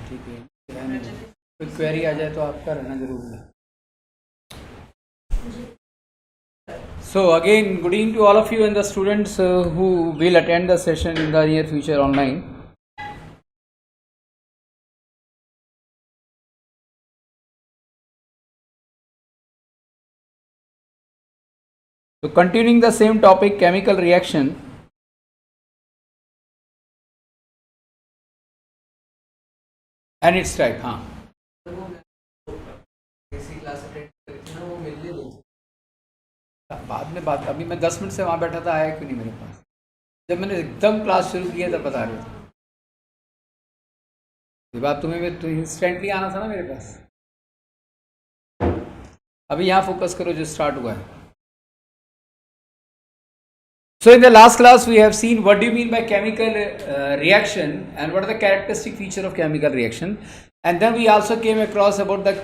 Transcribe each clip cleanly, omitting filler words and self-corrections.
ठीक है, कोई क्वेरी आ जाए तो आपका रहना जरूरी है. So again, good evening to all of you and the students who will attend the session in the near future online. So continuing the same topic, chemical reaction. And its type, हाँ. बाद में बात, अभी मैं 10 minute से वहाँ बैठा था, आया क्यों नहीं मेरे पास? जब मैंने एकदम क्लास शुरू किया तब बता रहे थे. ये बात तुम्हें तो इंस्टेंटली आना था ना मेरे पास. अभी यहाँ फोकस करो जो स्टार्ट हुआ है. So in the last class we have seen what do you mean by chemical reaction and what are the characteristic feature of chemical reaction, and then we also came across about the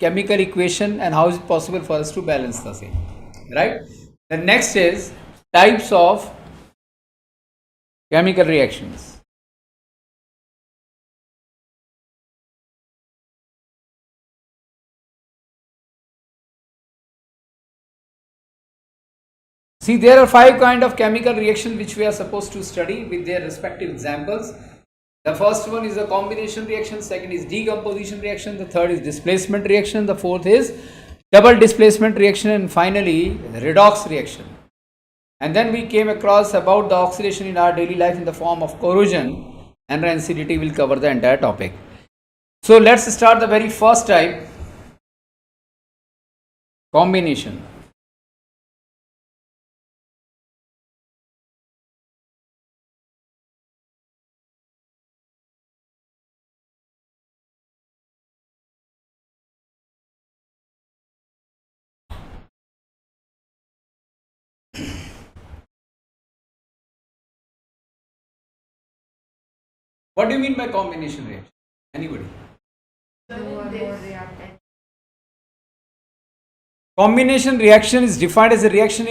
chemical equation and how is it possible for us to balance the same, right? The next is types of chemical reactions. See, there are 5 kind of chemical reactions which we are supposed to study with their respective examples. The first one is a combination reaction, second is decomposition reaction, the third is displacement reaction, the fourth is double displacement reaction, and finally redox reaction. And then we came across about the oxidation in our daily life in the form of corrosion, and NCDT will cover the entire topic. So let's start the very first type, combination. What do you mean by combination reaction? Anybody? Combination reaction is defined as a reaction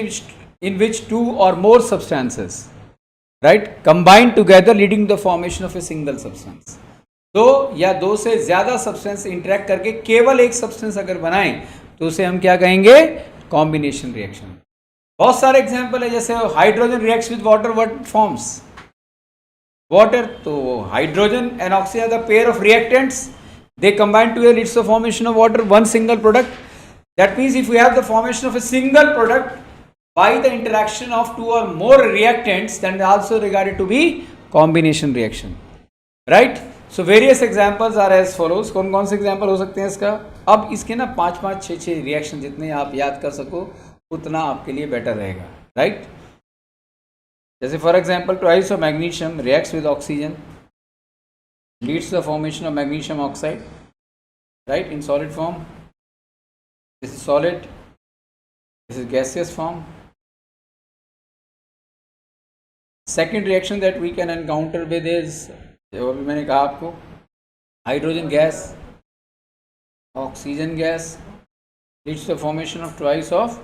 in which two or more substances, right, combine together leading to the formation of a single substance. दो या दो से ज्यादा substance interact करके केवल एक substance अगर बनाएं तो उसे हम क्या कहेंगे? Combination reaction. बहुत सारे एग्जांपल है, जैसे hydrogen reacts with water, what forms? Water. तो hydrogen and oxygen the pair of reactants, they combine together leads to the formation of water, one single product. That means if we have the formation of a single product by the interaction of two or more reactants, then also regarded to be combination reaction, right? So various examples are as follows. कौन कौन से example हो सकते हैं इसका? अब इसके ना 5-5, 6-6 रिएक्शन जितने आप याद कर सको उतना आपके लिए बेटर रहेगा, राइट? जैसे for example twice of magnesium reacts with oxygen leads to the formation of magnesium oxide, right, in solid form. This is solid, this is gaseous form. Second reaction that we can encounter with is, जो अभी मैंने कहा आपको, hydrogen gas, oxygen gas leads to the formation of twice of,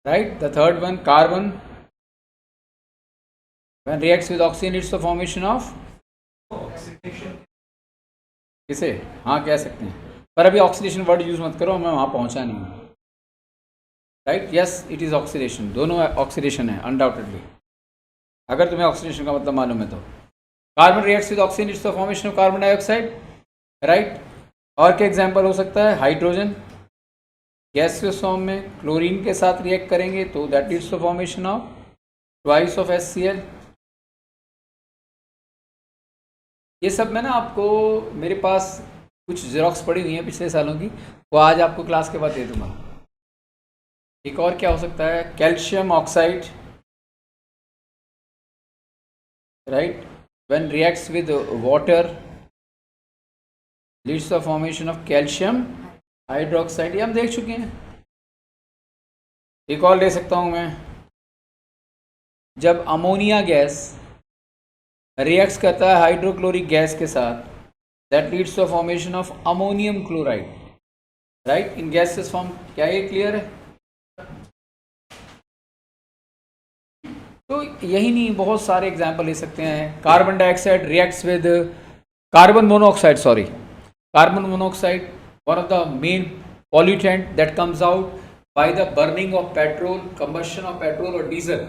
right? The third one, carbon, when reacts with oxygen leads to the formation of किसे? हाँ कह सकते हैं, पर अभी ऑक्सीडेशन वर्ड यूज मत करो, मैं वहाँ पहुँचा नहीं हूँ, right? Yes, it is oxidation. दोनों ऑक्सीडेशन है अनडाउटेडली, अगर तुम्हें ऑक्सीडेशन का मतलब मालूम है तो. Carbon reacts with oxygen leads to the formation of carbon dioxide, right? और क्या एग्जांपल हो सकता है? हाइड्रोजन गैसियस फॉर्म में क्लोरीन के साथ रिएक्ट करेंगे तो that leads to formation of twice of HCl. ये सब मैं ना आपको, मेरे पास कुछ जेरोक्स पड़ी हुई हैं पिछले सालों की, वो आज आपको क्लास के बाद दे दूंगा. एक और क्या हो सकता है? Calcium oxide, right, when reacts with water leads to the formation of calcium hydroxide. ये हम देख चुके हैं. एक और ले सकता हूं मैं, जब अमोनिया गैस रिएक्ट्स करता है हाइड्रोक्लोरिक गैस के साथ, that leads to formation of ammonium chloride, right, in gases form. क्या ये क्लियर है? तो यही नहीं, बहुत सारे एग्जाम्पल ले सकते हैं. Carbon dioxide reacts with carbon monoxide, sorry, carbon monoxide, one of the main pollutant that comes out by the burning of petrol, combustion of petrol or diesel,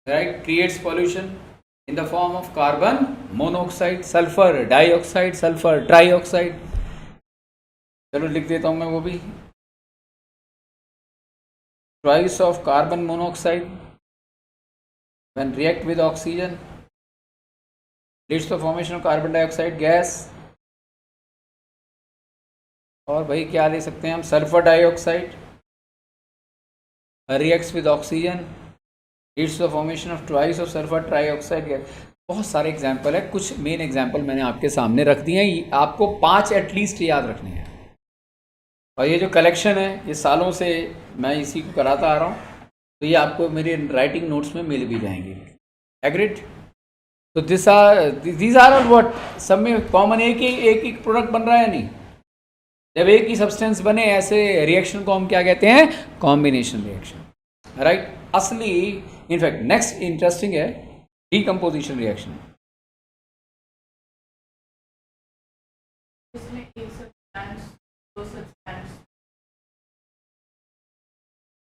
right, creates pollution in the form of carbon monoxide, sulfur dioxide, sulfur trioxide. चलो लिख देता हूँ मैं वो भी. Twice of carbon monoxide when react with oxygen leads to the formation of carbon dioxide gas. और भाई क्या ले सकते हैं हम, sulphur dioxide reacts with oxygen leads to the formation of twice of sulphur trioxide gas. बहुत सारे example है, कुछ मेन एग्जाम्पल मैंने आपके सामने रख दिए हैं, आपको 5 एटलीस्ट याद रखने हैं. और ये जो कलेक्शन है ये सालों से मैं इसी को कराता आ रहा हूँ, तो ये आपको मेरे राइटिंग नोट्स में मिल भी जाएंगे. एग्रीड? तो दीज आर व्हाट, सब में कॉमन एक ही प्रोडक्ट बन रहा है नहीं. जब एक ही सब्सटेंस बने ऐसे रिएक्शन को हम क्या कहते हैं, कॉम्बिनेशन रिएक्शन, राइट. असली इनफैक्ट नेक्स्ट इंटरेस्टिंग है decomposition reaction.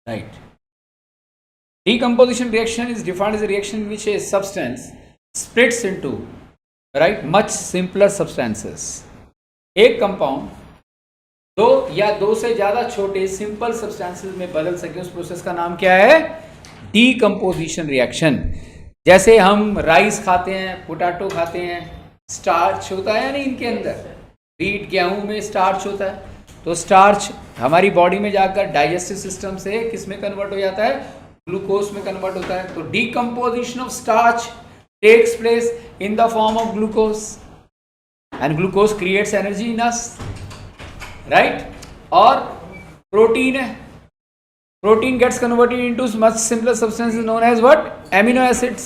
Right. Decomposition reaction is defined as a reaction in which a substance splits into, right, much simpler substances. एक कंपाउंड दो या दो से ज्यादा छोटे सिंपल सब्सटेंसेस में बदल सके, उस प्रोसेस का नाम क्या है, डीकम्पोजिशन रिएक्शन. जैसे हम राइस खाते हैं, पोटैटो खाते हैं, स्टार्च होता है नहीं इनके अंदर, व्हीट गेहूं में स्टार्च होता है, तो स्टार्च हमारी बॉडी में जाकर डाइजेस्टिव सिस्टम से किस में कन्वर्ट हो जाता है, ग्लूकोज में कन्वर्ट होता है. तो decomposition of starch takes place in the form of glucose and glucose creates energy in us, right. और प्रोटीन है, protein gets converted into much simpler substances known as what, amino acids.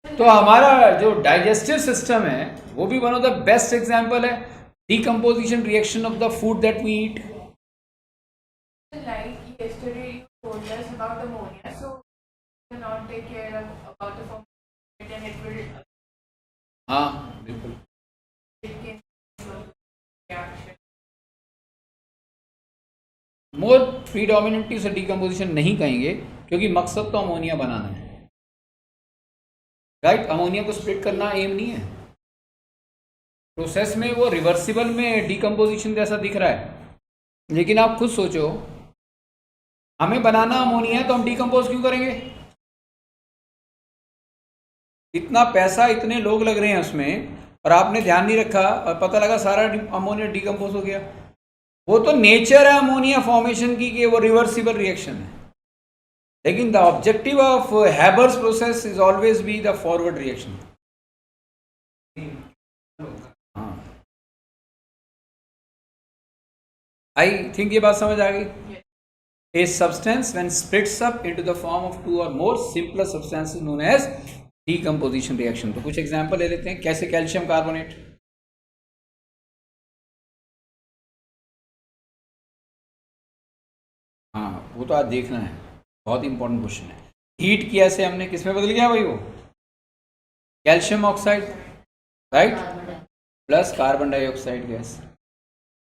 तो हमारा जो digestive system है वो भी one of the best example है decomposition reaction of the food that we eat. Told us about ammonia, so we will not take care about the formation and it will. हाँ बिल्कुल. It can reaction. More predominantly से decomposition नहीं कहेंगे क्योंकि मकसद तो ammonia बनाना है, right. Ammonia को स्प्लिट करना एम नहीं है. प्रोसेस में वो रिवर्सिबल में डीकम्पोजिशन जैसा दिख रहा है, लेकिन आप खुद सोचो, हमें बनाना अमोनिया है तो हम डीकम्पोज क्यों करेंगे. इतना पैसा, इतने लोग लग रहे हैं उसमें, और आपने ध्यान नहीं रखा और पता लगा सारा अमोनिया डीकम्पोज हो गया. वो तो नेचर है अमोनिया फॉर्मेशन की कि वो रिवर्सिबल रिएक्शन है, लेकिन the objective of Haber's process is always be the forward reaction. I think ये बात समझ आ गई. A substance when splits up into the form of two or more simpler substances known as decomposition reaction. तो कुछ example ले लेते हैं कैसे. कैल्शियम कार्बोनेट, हाँ वो तो आज देखना है, बहुत इंपॉर्टेंट क्वेश्चन है. हीट किया से हमने किस में बदल गया भाई, वो calcium oxide, right, plus carbon dioxide gas.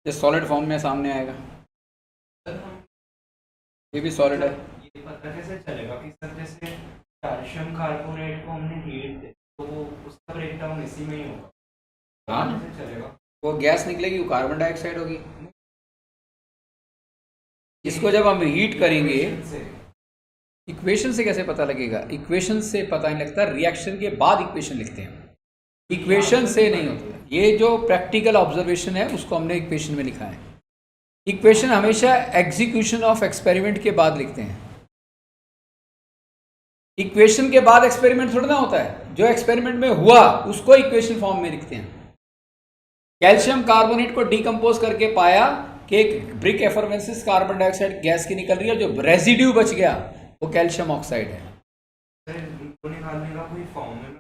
ये सॉलिड फॉर्म में सामने आएगा, ये भी सॉलिड है. ये पता कैसे चलेगा कि सर जैसे कैल्शियम कार्बोनेट को हमने हीट दे तो उसका ब्रेकडाउन इसी में ही होगा. हाँ कैसे चलेगा, वो गैस निकलेगी, वो कार्बन डाइऑक्साइड होगी. इसको जब हम हीट करेंगे, इक्वेशन से कैसे पता लगेगा, इक्वेशन से पता नहीं लगता, रिएक्शन के बाद इक्वेशन लिखते हैं, इक्वेशन से नहीं होता. ये जो प्रैक्टिकल ऑब्जर्वेशन है उसको हमने इक्वेशन में लिखा है. इक्वेशन हमेशा एग्जीक्यूशन ऑफ एक्सपेरिमेंट के बाद लिखते हैं. इक्वेशन के बाद एक्सपेरिमेंट थोड़ा ना होता है, जो एक्सपेरिमेंट में हुआ उसको इक्वेशन फॉर्म में लिखते हैं. कैल्शियम कार्बोनेट को डीकम्पोज करके पाया कि एक ब्रिक एफर्वेंसेस कार्बन डाइऑक्साइड गैस की निकल रही है, जो रेजिड्यू बच गया वो कैल्शियम ऑक्साइड है.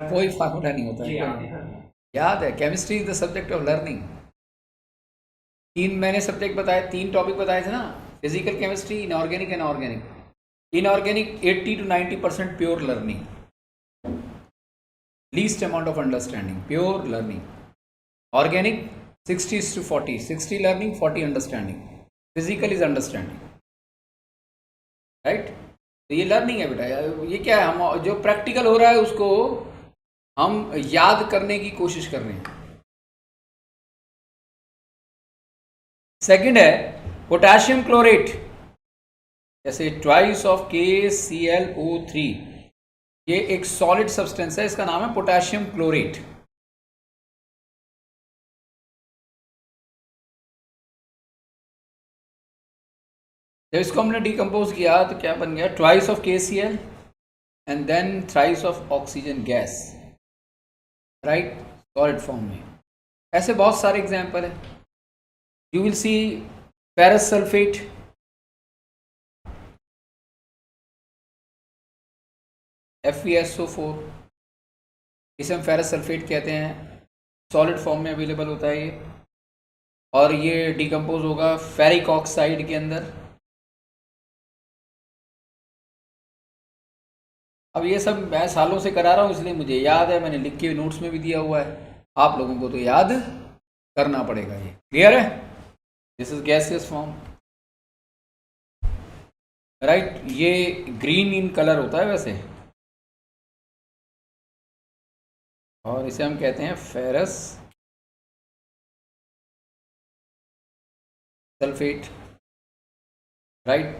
कोई फार्मूला नहीं होता है, याद है. Chemistry is the subject of learning. 3 मैंने सब्जेक्ट बताए, 3 टॉपिक बताए थे ना, physical chemistry, inorganic and organic. Inorganic 80 to 90% pure learning. Least amount of understanding, pure learning. Organic 60 to 40, 60 learning, 40 understanding. Physical is understanding. Right तो ये learning है बेटा, ये क्या है, हम जो प्रैक्टिकल हो रहा है उसको हम याद करने की कोशिश कर रहे हैं. सेकंड है पोटेशियम क्लोरेट, जैसे ट्वाइस ऑफ KClO3, ये एक सॉलिड सब्सटेंस है, इसका नाम है पोटेशियम क्लोरेट. जब इसको हमने डिकम्पोज किया तो क्या बन गया, twice of KCl and then thrice of oxygen gas, right, solid form में. ऐसे बहुत सारे एग्जाम्पल है. You will see ferrous sulphate, FeSO4, इसे हम फेरस सल्फेट कहते हैं, सॉलिड फॉर्म में अवेलेबल होता है ये, और ये डिकम्पोज होगा फेरिक ऑक्साइड के अंदर. अब ये सब मैं सालों से करा रहा हूँ इसलिए मुझे याद है, मैंने लिख के नोट्स में भी दिया हुआ है, आप लोगों को तो याद करना पड़ेगा. ये क्लियर है? This is gaseous form, right. ये ग्रीन इन कलर होता है वैसे, और इसे हम कहते हैं ferrous sulphate, right.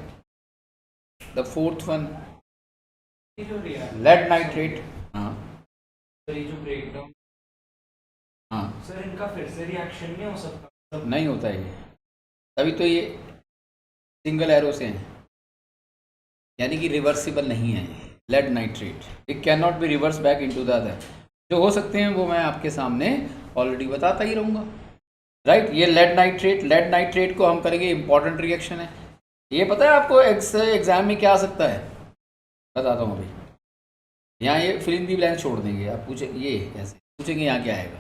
The fourth one ये जो लेड नाइट्रेट. हाँ सर, ये जो ब्रेकडाउन, हाँ, सर इनका फिर से रिएक्शन नहीं हो सकता? नहीं होता है ये, तभी तो ये सिंगल एरो से हैं, यानी कि रिवर्सिबल नहीं है. Lead nitrate, it can not be reverse back into the other. जो हो सकते हैं वो मैं आपके सामने ऑलरेडी बताता ही रहूँगा, राइट. ये लेड नाइट्रेट को हम करेंगे, इंपॉर्टेंट रिएक्शन है. ये पता है आपको एग्जाम में क्या आ सकता है, बताता हूँ अभी. यहाँ ये फिल इन दी ब्लैंक छोड़ देंगे, आप पूछे ये कैसे पूछेंगे, यहाँ क्या आएगा,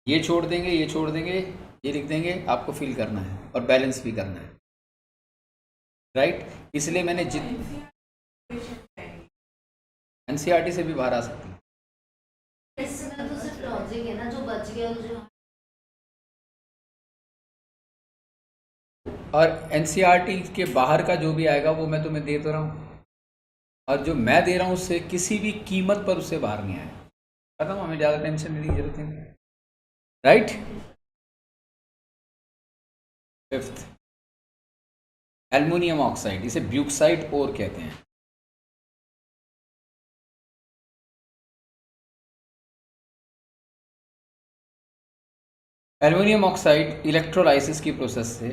ये छोड़ देंगे, ये छोड़ देंगे, ये लिख देंगे, आपको फिल करना है और बैलेंस भी करना है, राइट. इसलिए मैंने NCERT से भी बाहर आ सकती है. इसमें तो सिर्फ लॉजिक है ना, जो बच गया जो. और NCERT के बाहर का जो भी आएगा वो मैं तुम्हें दे तो रहा हूँ, और जो मैं दे रहा हूँ उससे किसी भी कीमत पर उससे बाहर नहीं आएगा. खत्म, हमें ज़्यादा टेंशन लेने की जरूरत नहीं, राइट. फिफ्थ, एल्युमिनियम ऑक्साइड, इसे ब्यूक्साइड ओर कहते हैं. एल्युमिनियम ऑक्साइड इलेक्ट्रोलाइसिस की प्रोसेस से,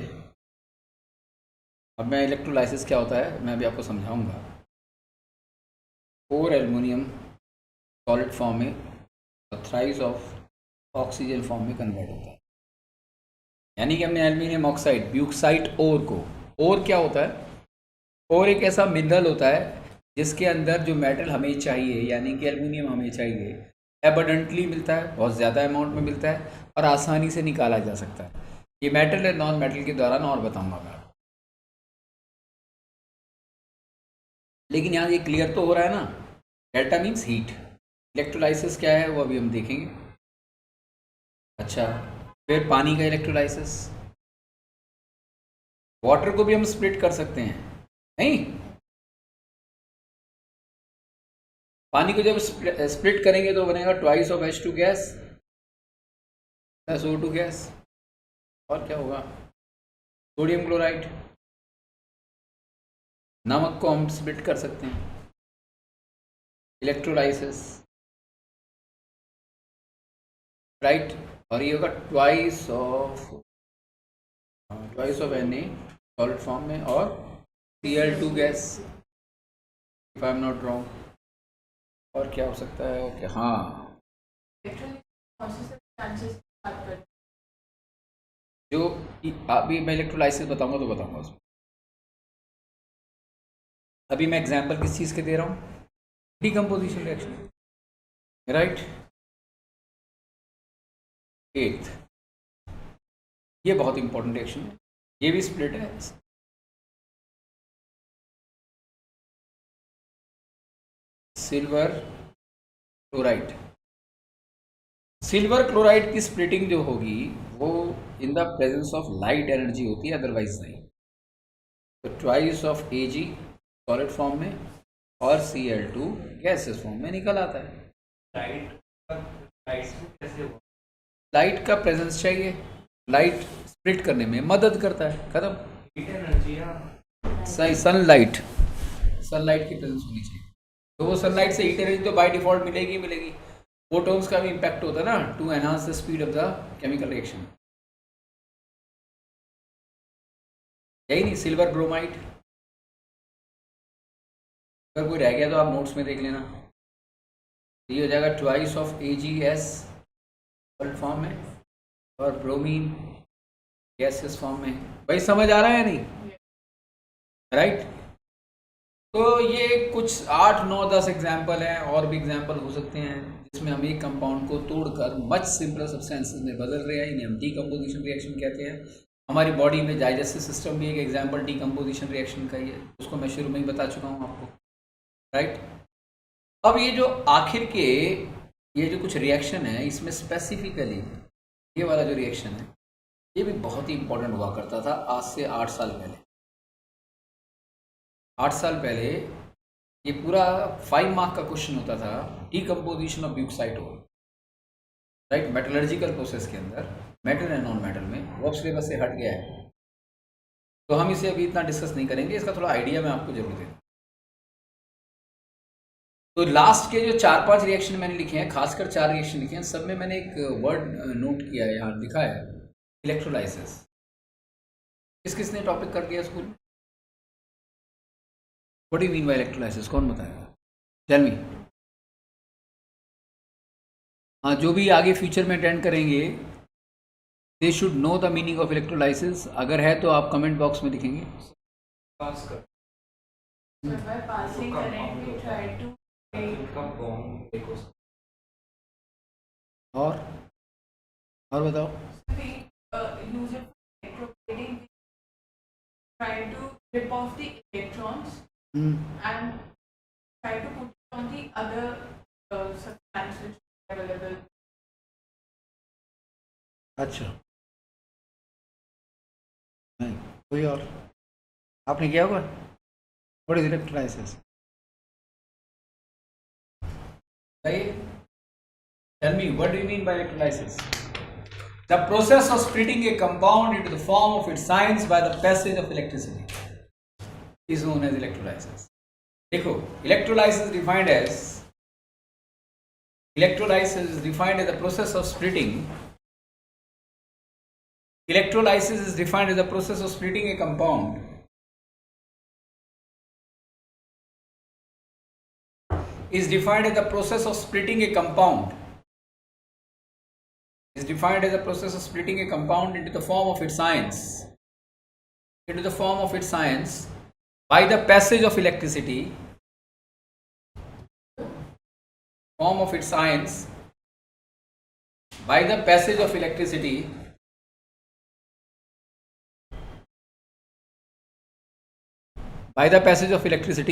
अब मैं इलेक्ट्रोलाइसिस क्या होता है मैं भी आपको समझाऊंगा. और एल्युमिनियम सॉलिड फॉर्म में थ्राइस ऑफ ऑक्सीजन फॉर्म में कन्वर्ट होता है. यानी कि हमने एल्युमिनियम ऑक्साइड ब्यूक्साइड ओर को, और क्या होता है, और एक ऐसा मिनरल होता है जिसके अंदर जो मेटल हमें चाहिए, यानी कि एल्युमिनियम हमें चाहिए, एबंडेंटली मिलता है, बहुत ज़्यादा अमाउंट में मिलता है और आसानी से निकाला जा सकता है. ये मेटल है नॉन मेटल के दौरान और बताऊंगा मैं. लेकिन यहाँ ये क्लियर तो हो रहा है ना, डेल्टा मीन्स हीट. इलेक्ट्रोलाइसिस क्या है वो अभी हम देखेंगे. अच्छा, फिर पानी का इलेक्ट्रोलाइसिस, वाटर को भी हम स्प्लिट कर सकते हैं, नहीं? पानी को जब स्प्लिट करेंगे तो बनेगा twice of H2 gas plus O2 gas, और क्या होगा, सोडियम क्लोराइड. नमक को हम स्प्लिट कर सकते हैं, इलेक्ट्रोलाइसिस, राइट. और ये होगा twice of Na solid form में, और Cl2 gas, if I am not wrong. और क्या हो सकता है, ओके, हाँ, जो अभी मैं इलेक्ट्रोलाइसिस बताऊंगा तो बताऊंगा उसमें. अभी मैं एग्जांपल किस चीज़ के दे रहा हूँ, डिकम्पोजिशन रिएक्शन, राइट. एट्थ, ये बहुत इंपॉर्टेंट रिएक्शन है, ये भी स्प्लिट है. Silver chloride. सिल्वर क्लोराइड की स्प्लिटिंग जो होगी वो in the presence of light energy होती है, अदरवाइज नहीं। तो twice of Ag solid form में और Cl2 गैसेस फॉर्म में निकल आता है। लाइट कैसे हो? लाइट का प्रेजेंस चाहिए, लाइट स्प्लिट करने में मदद करता है, खत्म। हीट एनर्जी या सही, सनलाइट, सनलाइट की प्रेजेंस होनी चाहिए। तो वो सनलाइट से हीट एनर्जी तो बाय डिफॉल्ट मिलेगी मिलेगी। फोटॉन्स का भी इम्पैक्ट होता है ना, to enhance the speed of the chemical reaction. यही नहीं, सिल्वर ब्रोमाइड। अगर कोई रह गया तो आप नोट्स में देख लेना। ये हो जाएगा twice of AgS solid form में और ब्रोमीन गैसेस फॉर्म में। भाई समझ आ रहा है या नहीं? राइट। तो ये कुछ 8, 9, 10 एग्जाम्पल हैं, और भी एग्जाम्पल हो सकते हैं जिसमें हम एक कंपाउंड को तोड़कर मच सिंपलर सब्सटेंसेस में बदल रहे हैं। इन्हें हम डीकम्पोजिशन रिएक्शन कहते हैं। हमारी बॉडी में डाइजेस्टिव सिस्टम भी एक एग्जाम्पल डीकम्पोजिशन रिएक्शन का ही है, उसको मैं शुरू में ही बता चुका हूँ आपको। राइट। अब ये जो आखिर के ये जो कुछ रिएक्शन है, इसमें स्पेसिफिकली ये वाला जो रिएक्शन है ये भी बहुत ही इंपॉर्टेंट हुआ करता था आज से 8 साल पहले। 8 साल पहले ये पूरा 5 मार्क का क्वेश्चन होता था, decomposition of bauxite ore. Right, metallurgical process के अंदर मेटल एंड नॉन मेटल में। वो अब सिलेबस से हट गया है, तो हम इसे अभी इतना डिस्कस नहीं करेंगे। इसका थोड़ा आइडिया मैं आपको जरूर दूँ। तो लास्ट के जो 4-5 रिएक्शन मैंने लिखे हैं, खासकर 4 रिएक्शन लिखे हैं, सब में मैंने एक वर्ड नोट किया है, यहाँ लिखा है इलेक्ट्रोलाइसिस। किस किसने टॉपिक कर दिया स्कूल में? What do you mean by electrolysis? कौन बताएगा? Tell me. हाँ, जो भी आगे फ्यूचर में अटेंड करेंगे they should know the meaning of electrolysis. अगर है तो आप कमेंट बॉक्स में लिखेंगे। पास कर So by passing current, we try to का बॉन्ड एक हो और बताओ। we use it for electroplating. We try to rip off the electrons and try to put it on the other substance which is available. अच्छा, नहीं कोई और आपने किया होगा? What is electrolysis? Tell me, what do you mean by electrolysis? The process of splitting a compound into the form of its ions by the passage of electricity is known as electrolysis. देखो, electrolysis is defined as the process of splitting. Electrolysis is defined as the process of splitting a compound is defined as the process of splitting a compound into the form of its ions by the passage of electricity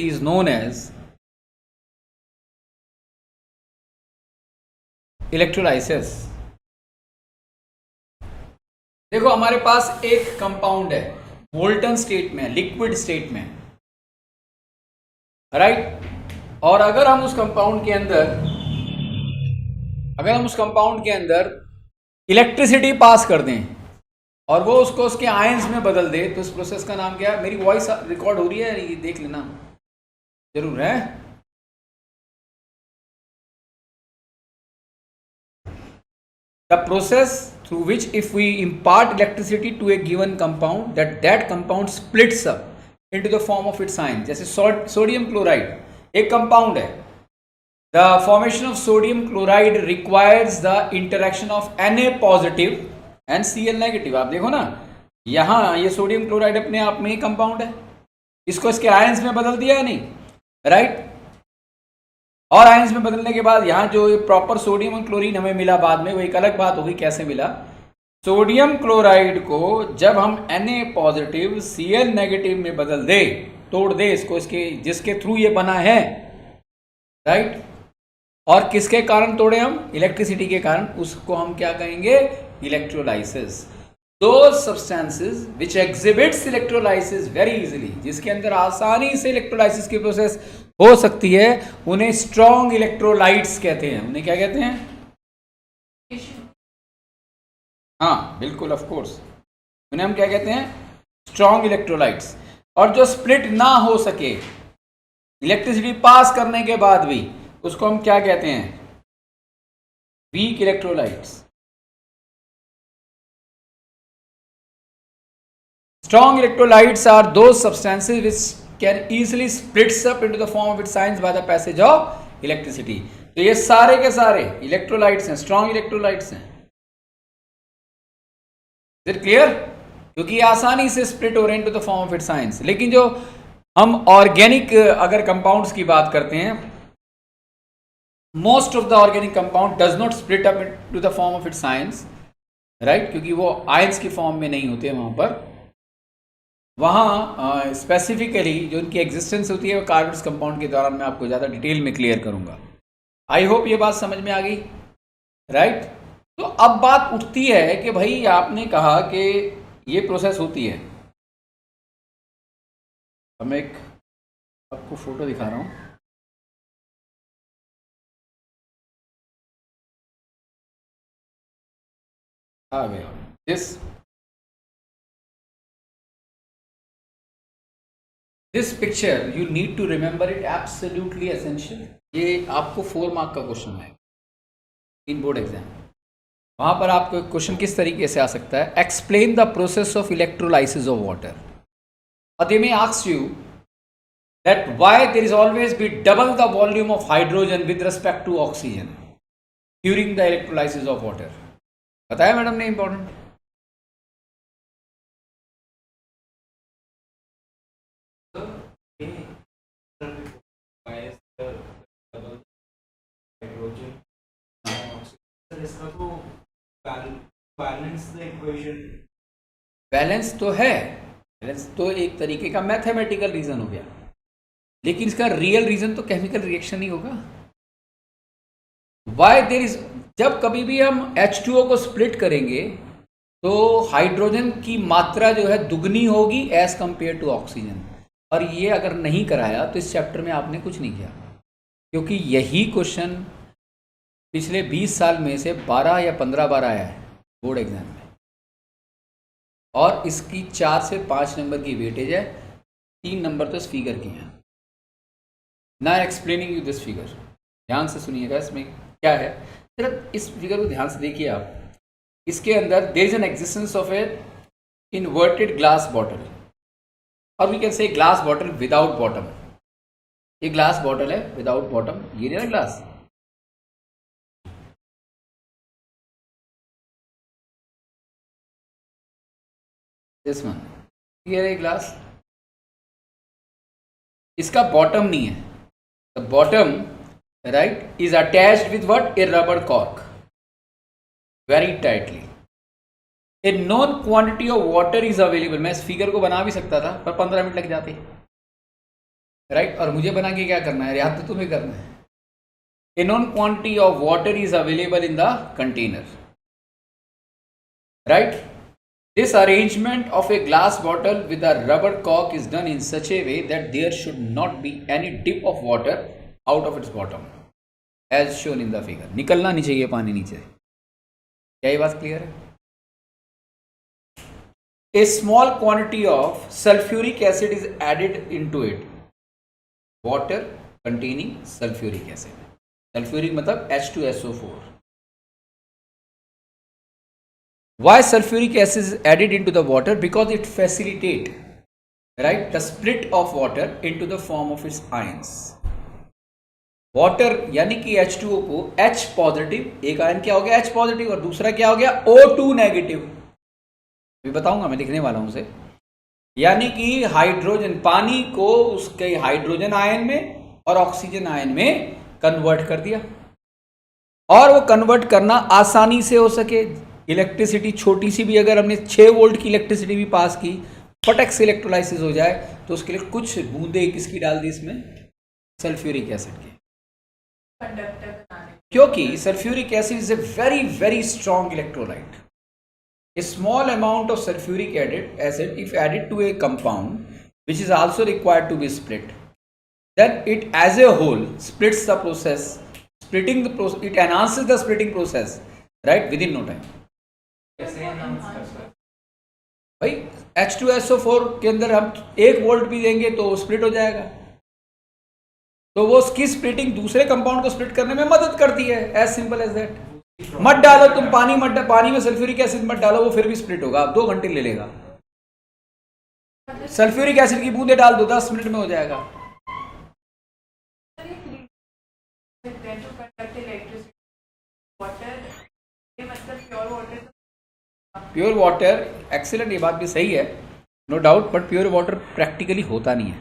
is known as electrolysis. देखो, हमारे पास एक compound है, molten state में, liquid state में, right. और अगर हम उस कंपाउंड के अंदर इलेक्ट्रिसिटी पास कर दें और वो उसको उसके आयंस में बदल दे, तो इस प्रोसेस का नाम क्या है? मेरी वॉइस रिकॉर्ड हो रही है, ये देख लेना जरूर है। The process through which if we impart electricity to a given compound, that compound splits up into the form of its ions. जैसे सोडियम क्लोराइड एक कंपाउंड है। The formation of sodium chloride requires the interaction of Na positive and Cl negative. आप देखो ना, यहाँ ये sodium chloride अपने आप में ही कंपाउंड है, इसको इसके आयंस में बदल दिया है नहीं, राइट। और आयंस में बदलने के बाद यहाँ जो प्रॉपर सोडियम और क्लोरीन हमें मिला बाद में, वो एक अलग बात होगी कैसे मिला। सोडियम क्लोराइड को जब हम Na पॉजिटिव Cl नेगेटिव में बदल दे, तोड़ दे इसको, इसके जिसके थ्रू ये बना है, राइट। और किसके कारण तोड़े हम? इलेक्ट्रिसिटी के कारण। उसको हम क्या कहेंगे? Electrolysis. Those substances which exhibits electrolysis very easily, जिसके अंदर आसानी से इलेक्ट्रोलाइसिस की प्रोसेस हो सकती है, उन्हें स्ट्रॉन्ग इलेक्ट्रोलाइट्स कहते हैं। उन्हें क्या कहते हैं? हाँ बिल्कुल, ऑफ कोर्स, उन्हें हम क्या कहते हैं? Strong electrolytes. और जो स्प्लिट ना हो सके इलेक्ट्रिसिटी पास करने के बाद भी, उसको हम क्या कहते हैं? Weak electrolytes. Strong electrolytes are those substances which can easily splits up into the form of its ions by the passage of electricity. तो ये सारे के सारे इलेक्ट्रोलाइट्स हैं, स्ट्रॉन्ग इलेक्ट्रोलाइट्स हैं। Is it clear? क्योंकि ये आसानी से स्प्लिट हो रहे हैं into the form of its ions. लेकिन जो हम ऑर्गेनिक अगर कंपाउंड्स की बात करते हैं, most of the organic compound does not split up into the form of its ions, right, क्योंकि वो आयंस की फॉर्म में नहीं होते हैं। वहाँ स्पेसिफिकली जो उनकी एग्जिस्टेंस होती है वो कार्बन्स कंपाउंड के दौरान मैं आपको ज़्यादा डिटेल में क्लियर करूँगा। आई होप ये बात समझ में आ गई, राइट। तो अब बात उठती है कि भाई आपने कहा कि ये प्रोसेस होती है। अब मैं एक आपको फोटो दिखा रहा हूँ। आ गया this picture, you need to remember it, absolutely essential. ये आपको 4 मार्क का क्वेश्चन है इन बोर्ड एग्जाम। वहाँ पर आपको क्वेश्चन किस तरीके से आ सकता है? Explain the process of electrolysis of water. और they may ask you that why there is always be double the volume of hydrogen with respect to oxygen during the electrolysis of water. बताया madam ने, important. Balance तो है, balance तो एक तरीके का mathematical reason हो गया, लेकिन इसका रियल रीजन तो केमिकल रिएक्शन ही होगा। वाई देयर इज, जब कभी भी हम H2O को स्प्लिट करेंगे तो हाइड्रोजन की मात्रा जो है दुगनी होगी एज कंपेयर टू ऑक्सीजन। और ये अगर नहीं कराया तो इस चैप्टर में आपने कुछ नहीं किया, क्योंकि यही क्वेश्चन पिछले 20 साल में से 12 या 15 बार आया है बोर्ड एग्जाम में, और इसकी 4 से 5 नंबर की वेटेज है, 3 नंबर तो इस फिगर की हैं। ना एक्सप्लेनिंग यू दिस फिगर, ध्यान से सुनिएगा इसमें क्या है। सिर्फ इस फिगर को ध्यान से देखिए आप। इसके अंदर there is an existence of a inverted glass bottle, और वी कैन से ग्लास बॉटल विदाउट बॉटम। ये ग्लास बॉटल है विदाउट बॉटम, ये ना ग्लास, दिस वन, ये है ग्लास, इसका बॉटम नहीं है। The bottom, right, is attached with what? A rubber cork, very tightly. A non quantity of water is available. मैं इस फिगर को बना भी सकता था पर 15 मिनट लग जाते, राइट, और मुझे बना के क्या करना है? याद तो तुम्हें करना है। A non quantity of water is available in the container, right. This arrangement of a glass bottle with a rubber cork is done in such a way that there should not be any dip of water out of its bottom, as shown in the figure. निकलना नहीं चाहिए पानी नीचे। क्या ये बात clear है? A small quantity of sulfuric acid is added into it. Water containing sulfuric acid. Sulfuric मतलब H2SO4. Why sulfuric acid is added into the water? Because it facilitate, right, the split of water into the form of its ions. Water यानी कि H2O को H positive, एक ion क्या हो गया? H positive, और दूसरा क्या हो गया? O2 negative. अभी बताऊंगा, मैं लिखने वाला हूं उसे। यानी कि हाइड्रोजन, पानी को उसके हाइड्रोजन आयन में और ऑक्सीजन आयन में कन्वर्ट कर दिया, और वो कन्वर्ट करना आसानी से हो सके। इलेक्ट्रिसिटी छोटी सी भी, अगर हमने 6 वोल्ट की इलेक्ट्रिसिटी भी पास की, फटक से इलेक्ट्रोलाइसिस हो जाए, तो उसके लिए कुछ बूंदे किसकी डाल दी इसमें? सल्फ्यूरिक एसिड की। कंडक्टर बनाने। क्योंकि sulphuric acid is a very very strong electrolyte. A small amount of sulfuric acid, if added to a compound which is also required to be split, then it as a whole splits the process. Splitting the process, it enhances the splitting process, right, within no time. कैसे enhance कर सकते भाई H2SO4 के अंदर हम 1 volt भी देंगे तो स्प्लिट हो जाएगा. तो वो उसकी स्प्लिटिंग दूसरे कंपाउंड को स्प्लिट करने में मदद करती है. As simple as that. मत डालो तुम पानी में सल्फ्यूरिक एसिड मत डालो, वो फिर भी स्प्लिट होगा. 2 घंटे ले लेगा. सल्फ्यूरिक एसिड की बूंदे डाल दो, 10 मिनट में हो जाएगा. Then to conduct electricity, water, ये मतलब pure water तो प्योर वाटर, एक्सीलेंट, ये बात भी सही है, no doubt. But pure water practically होता नहीं है.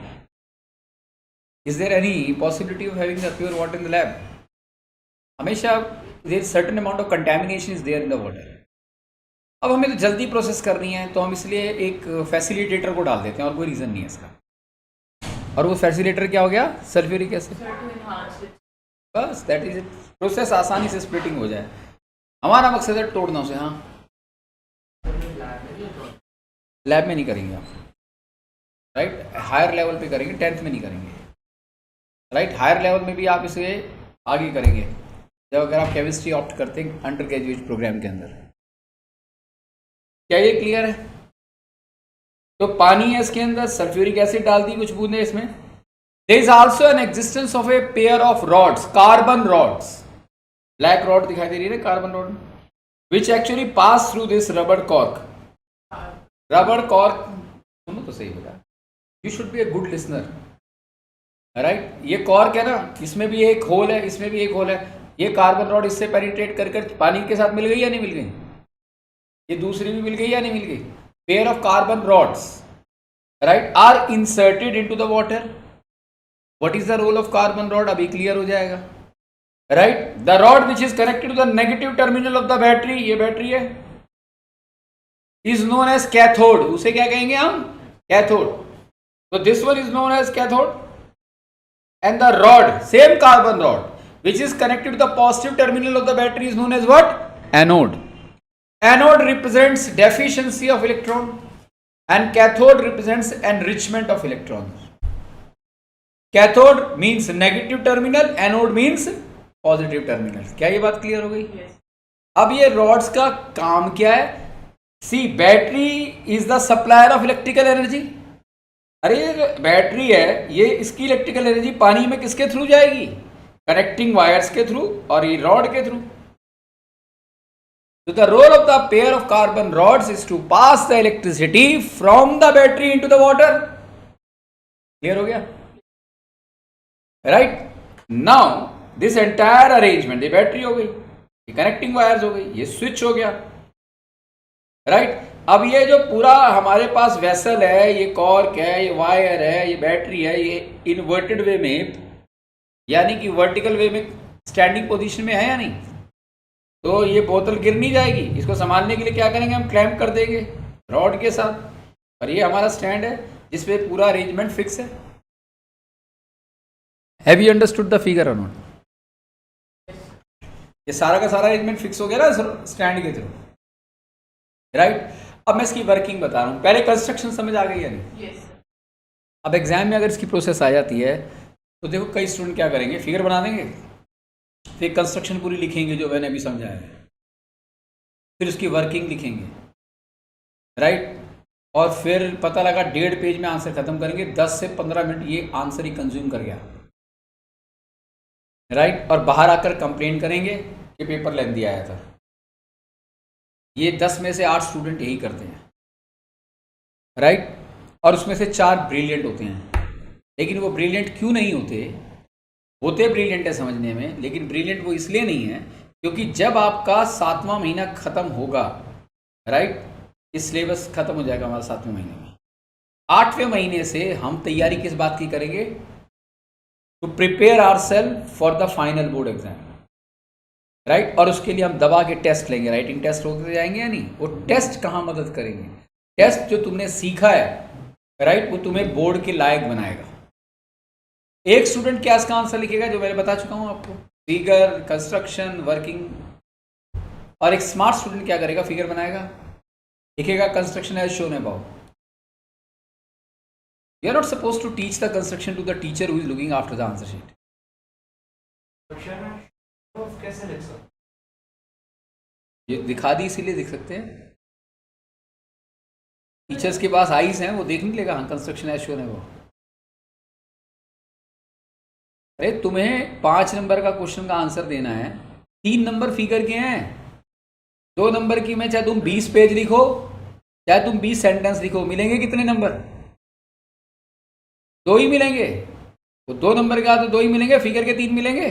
Is there any possibility of having the pure water in the lab? हमेशा there certain amount of contamination is there in the water. अब हमें तो जल्दी प्रोसेस करनी है तो हम इसलिए एक फैसिलिटेटर को डाल देते हैं, और कोई रीज़न नहीं है इसका. और वो फैसिलिटेटर क्या हो गया? Sulphuric acid. to enhance it. बस दैट इज इट. प्रोसेस आसानी से स्प्लिटिंग हो जाए. हमारा मकसद है तोड़ना उसे. हाँ, लैब में नहीं करेंगे आप, राइट. हायर लेवल पे करेंगे, 10th में नहीं करेंगे, राइट. हायर लेवल में भी आप इसे आगे करेंगे जब अगर आप केमिस्ट्री ऑप्ट करते हैं अंडर ग्रेजुएट प्रोग्राम के अंदर. क्या ये क्लियर है? तो पानी है इसके अंदर, सल्फ्यूरिक एसिड डाल दी कुछ बूंदे इसमें. There is also an existence of a pair of rods, carbon rods. Black rod दिखाई दे रही है ना, carbon rod, which actually pass through this rubber cork. Rubber cork, सुनो तो सही बेटा, you should be a good listener, right. ये कॉर्क है ना, इसमें भी एक होल है, इसमें भी एक होल है. ये कार्बन रॉड इससे पेनिट्रेट कर पानी के साथ मिल गई या नहीं मिल गई? ये दूसरी भी मिल गई या नहीं मिल गई? Pair of carbon rods, right, are inserted into the water. What is the role of carbon rod? अभी क्लियर हो जाएगा, right. The rod which is connected to the negative terminal of the battery, ये battery है, is known as cathode. उसे क्या कहेंगे हम? Cathode. तो this one is known as cathode, and the rod, same carbon rod, which is connected to the positive terminal of the battery is known as what? Anode. Anode represents deficiency of electron and cathode represents enrichment of electrons. Cathode means negative terminal, anode means positive terminal. क्या ये बात clear हो गई? Yes. अब ये rods का काम क्या है? See, battery is the supplier of electrical energy. अरे बैटरी है, ये इसकी इलेक्ट्रिकल एनर्जी पानी में किसके थ्रू जाएगी? कनेक्टिंग वायर्स के थ्रू और ये रॉड के थ्रू. तो the role of the pair of carbon rods is to pass the electricity from the battery into the water. Clear हो गया, right. Now this entire arrangement, ये battery हो गई, ये कनेक्टिंग वायर्स हो गई, ये स्विच हो गया, राइट. अब ये जो पूरा हमारे पास वेसल है, ये कॉर्क है, ये वायर है, ये बैटरी है, ये इन्वर्टेड वे में, यानी कि वर्टिकल वे में स्टैंडिंग पोजीशन में है या नहीं? तो ये बोतल गिर नहीं जाएगी. इसको संभालने के लिए क्या करेंगे? हम क्लैंप कर देंगे रॉड के साथ, और ये हमारा स्टैंड है जिसपे पूरा अरेंजमेंट फिक्स है. Have you understood the figure और नॉट? ये सारा का सारा अरेंजमेंट फिक्स हो गया ना स्टैंड के थ्रू, राइट. अब मैं इसकी वर्किंग बता रहा हूँ. पहले कंस्ट्रक्शन समझ आ गई है नहीं? Yes. अब एग्जाम में अगर इसकी प्रोसेस आ जाती है तो देखो कई स्टूडेंट क्या करेंगे, फिगर बना देंगे, फिर कंस्ट्रक्शन पूरी लिखेंगे जो मैंने अभी समझाया है, फिर उसकी वर्किंग लिखेंगे, राइट. और फिर पता लगा 1.5 पेज में आंसर खत्म करेंगे, 10 से 15 मिनट ये आंसर ही कंज्यूम कर गया, राइट. और बाहर आकर कंप्लेन करेंगे कि पेपर लेंथी आया था. ये 10 में से 8 स्टूडेंट यही करते हैं, राइट. और उसमें से 4 ब्रिलियंट होते हैं. लेकिन वो ब्रिलियंट क्यों नहीं होते? होते ब्रिलियंट है समझने में, लेकिन ब्रिलियंट वो इसलिए नहीं है क्योंकि जब आपका 7वां महीना ख़त्म होगा, राइट, ये सिलेबस ख़त्म हो जाएगा हमारा 7वें महीने में, 8वें महीने से हम तैयारी किस बात की करेंगे? To prepare ourself for the final board exam, right. और उसके लिए हम दबा के टेस्ट लेंगे, राइटिंग टेस्ट होते जाएंगे या नहीं? वो टेस्ट कहाँ मदद करेंगे? टेस्ट जो तुमने सीखा है, राइट, वो तुम्हें बोर्ड के लायक बनाएगा. एक स्टूडेंट क्या इसका आंसर लिखेगा जो मैंने बता चुका हूँ आपको, फिगर, कंस्ट्रक्शन, वर्किंग। और एक स्मार्ट स्टूडेंट क्या करेगा? फिगर बनाएगा, लिखेगा construction as shown above. You are not suppose to teach the construction to the teacher who is looking after the answer sheet. कैसे लिख सकते? ये दिखा दी इसीलिए दिख सकते हैं। टीचर्स के पास आईज हैं, वो देख नहीं लेगा हाँ कंस्ट्रक्शन एज शोन अबव। अरे तुम्हें 5 नंबर का क्वेश्चन का आंसर देना है, 3 नंबर फिगर के हैं, 2 नंबर की में चाहे तुम 20 पेज लिखो चाहे तुम 20 सेंटेंस लिखो, मिलेंगे कितने नंबर? 2 ही मिलेंगे। तो 2 नंबर का तो 2 ही मिलेंगे, फिगर के 3 मिलेंगे।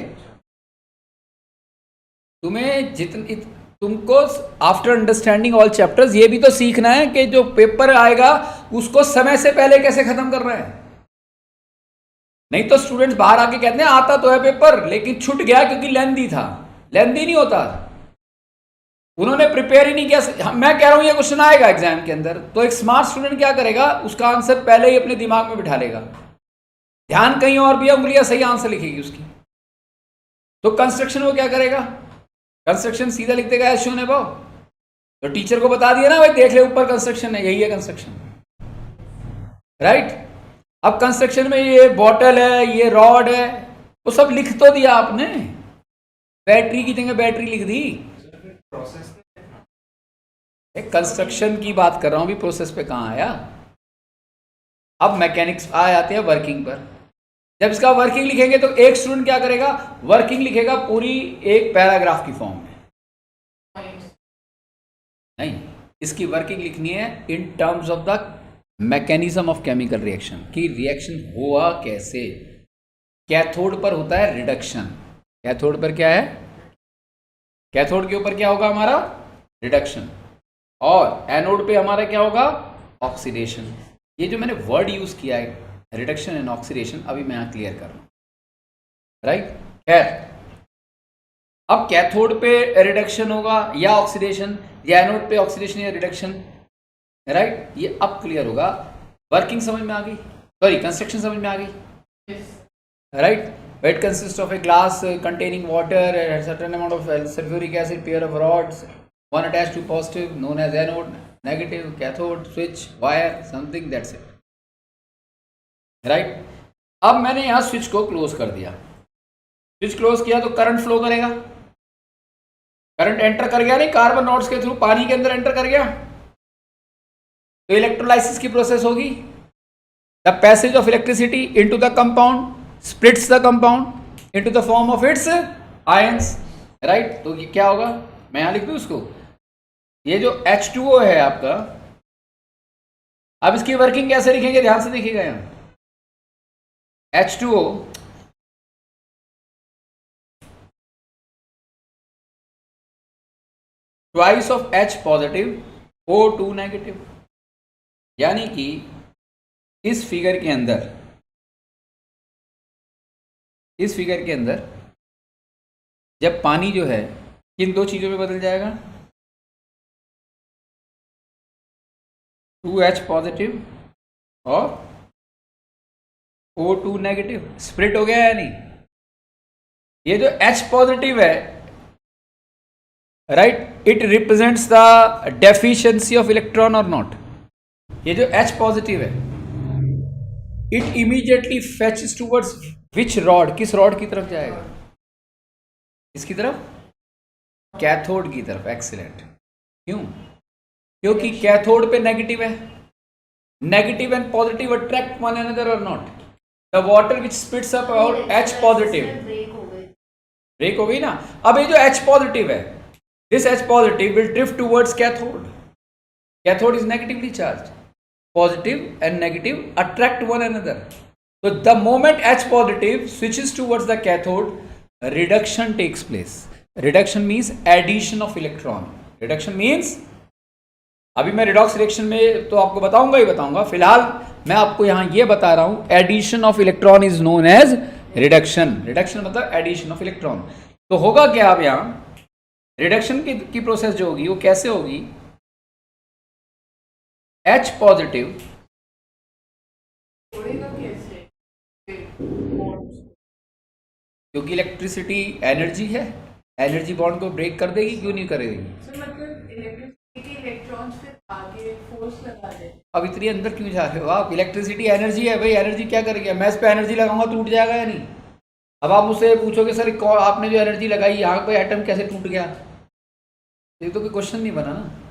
तुम्हें जितनी तुमको आफ्टर अंडरस्टैंडिंग ऑल चैप्टर्स ये भी तो सीखना है कि जो पेपर आएगा उसको समय से पहले कैसे खत्म कर रहे हैं। नहीं तो स्टूडेंट्स बाहर आके कहते हैं आता तो है पेपर लेकिन छूट गया क्योंकि लेंदी था। लेंदी नहीं होता, उन्होंने प्रिपेयर ही नहीं किया। मैं कह रहा हूं ये क्वेश्चन आएगा एग्जाम के अंदर, तो एक स्मार्ट स्टूडेंट क्या करेगा? उसका आंसर पहले ही अपने दिमाग में बिठा लेगा, ध्यान कहीं और भी, उंगलियां सही आंसर लिखेगी उसकी। तो कंस्ट्रक्शन वो क्या करेगा? कंस्ट्रक्शन सीधा लिख देगा एज शोन अबव। तो टीचर को बता दिया ना भाई, देख ले ऊपर कंस्ट्रक्शन है, यही है कंस्ट्रक्शन, राइट। अब कंस्ट्रक्शन में ये बॉटल है, ये रॉड है, वो सब लिख तो दिया आपने, बैटरी की जगह बैटरी लिख दी। प्रोसेस एक कंस्ट्रक्शन की बात कर रहा हूं, भी प्रोसेस पे कहां आया। अब मैकेनिक्स आ जाते हैं वर्किंग पर। जब इसका वर्किंग लिखेंगे तो एक स्टूडेंट क्या करेगा? वर्किंग लिखेगा पूरी एक पैराग्राफ की फॉर्म में। नहीं, इसकी वर्किंग लिखनी है in terms of the mechanism of chemical reaction, कि रिएक्शन हुआ कैसे। कैथोड पर होता है रिडक्शन। कैथोड पर क्या है? कैथोड के ऊपर क्या होगा हमारा? रिडक्शन। और एनोड पे हमारा क्या होगा? ऑक्सीडेशन। ये जो मैंने वर्ड यूज किया है रिडक्शन एंड ऑक्सीडेशन, अभी मैं यहां क्लियर कर रहा हूं, राइट। खैर, अब कैथोड पे रिडक्शन होगा या ऑक्सीडेशन, या एनोड पे ऑक्सीडेशन या रिडक्शन, राइट। ये अब क्लियर होगा। वर्किंग समझ में आ गई, सॉरी कंस्ट्रक्शन समझ में आ गई, right. It consists of a glass containing water and a certain amount of sulfuric acid, pair of rods, one attached to positive known as anode, negative cathode, switch, wire, something, that's it, right। अब मैंने यहां switch को close कर दिया। Switch close किया तो current flow करेगा, current enter कर गया नहीं, कार्बन नोड्स के थ्रू पानी के अंदर एंटर कर गया, तो इलेक्ट्रोलाइसिस की प्रोसेस होगी। The passage of electricity into the compound splits the compound into the form of its ions, right। तो ये क्या होगा? मैं यहां लिख दूं इसको, ये जो H2O है आपका, अब इसकी वर्किंग कैसे लिखेंगे? ध्यान से देखिएगा यहां H2O twice of H positive O2 negative, यानी कि इस फिगर के अंदर, इस फिगर के अंदर जब पानी जो है किन 2 चीजों में बदल जाएगा? 2H पॉजिटिव और O2 नेगेटिव। स्प्लिट हो गया या नहीं? ये जो H पॉजिटिव है, right, it represents the deficiency of electron और नॉट। ये जो H पॉजिटिव है, it immediately फेचेस towards which rod? किस रॉड की तरफ जाएगा? इसकी तरफ, कैथोड की तरफ। एक्सीलेंट। क्यों? क्योंकि कैथोड पे नेगेटिव है, negative and positive attract one another और not. The water which spits up out H positive, break हो गई ना। अब ये जो H पॉजिटिव है, this H positive will drift towards cathode. Cathode is negatively charge, positive and negative attract one another. So the moment H positive switches towards the cathode, reduction takes place. Reduction means addition of electron. Reduction means, अभी मैं redox reaction में तो आपको बताऊंगा ही बताऊंगा, फिलहाल मैं आपको यहां ये बता रहा हूं, addition of electron is known as reduction. Reduction मतलब addition of electron. तो होगा क्या? अब यहां reduction की प्रोसेस जो होगी वो कैसे होगी? H पॉजिटिव क्योंकि इलेक्ट्रिसिटी एनर्जी है, एनर्जी बॉन्ड को ब्रेक कर देगी, क्यों नहीं करेगी? सर मतलब इलेक्ट्रिसिटी के इलेक्ट्रॉन्स फिर आगे फोर्स लगा देते हैं। अब इतनी अंदर क्यों जा रहे हो आप? इलेक्ट्रिसिटी एनर्जी है भाई, एनर्जी क्या करेगी? मैं इस पे एनर्जी लगाऊंगा टूट जाएगा या नहीं? अब आप मुझसे पूछोगे सर आपने जो एनर्जी लगाई यहाँ पे एटम कैसे टूट गया, ये तो कोई क्वेश्चन नहीं बना ना।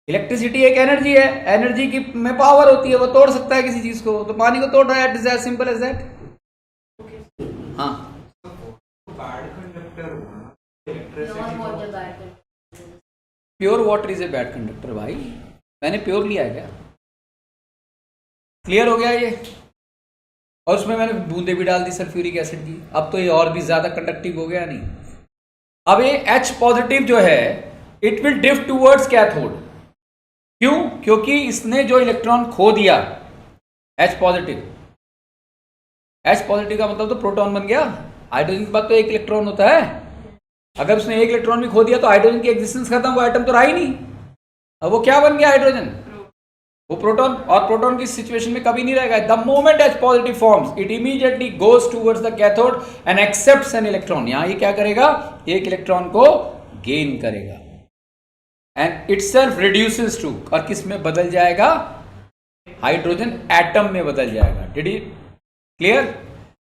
इलेक्ट्रिसिटी एक एनर्जी है, एनर्जी की में पावर होती है, वो तोड़ सकता है किसी चीज को, तो पानी को तोड़ रहा है, it is as simple as that. हाँ बैड कंडक्टर होगा pure water electricity. Bad pure water is a bad conductor भाई, मैंने प्योर लिया है क्या? क्लियर हो गया ये? और उसमें मैंने बूंदे भी डाल दी सल्फ्यूरिक एसिड की, अब तो ये और भी ज्यादा कंडक्टिव हो गया नहीं। अब ये H पॉजिटिव जो है it will drift towards cathode, क्यों? क्योंकि इसने जो इलेक्ट्रॉन खो दिया H पॉजिटिव, H पॉजिटिव का मतलब तो प्रोटॉन बन गया, हाइड्रोजन के बाद तो एक इलेक्ट्रॉन होता है, अगर उसने एक इलेक्ट्रॉन भी खो दिया तो हाइड्रोजन की एग्जिस्टेंस खत्म, वो एटम तो रहा ही नहीं। अब वो क्या बन गया? हाइड्रोजन, वो प्रोटॉन, और प्रोटॉन की सिचुएशन में कभी नहीं रहेगा। The moment H positive forms it immediately goes towards the cathode and accepts an electron. यहां ये क्या करेगा? एक इलेक्ट्रॉन को गेन करेगा एंड इटसेल्फ रिड्यूसेस टू, और किस में बदल जाएगा? हाइड्रोजन एटम में बदल जाएगा। Did you clear?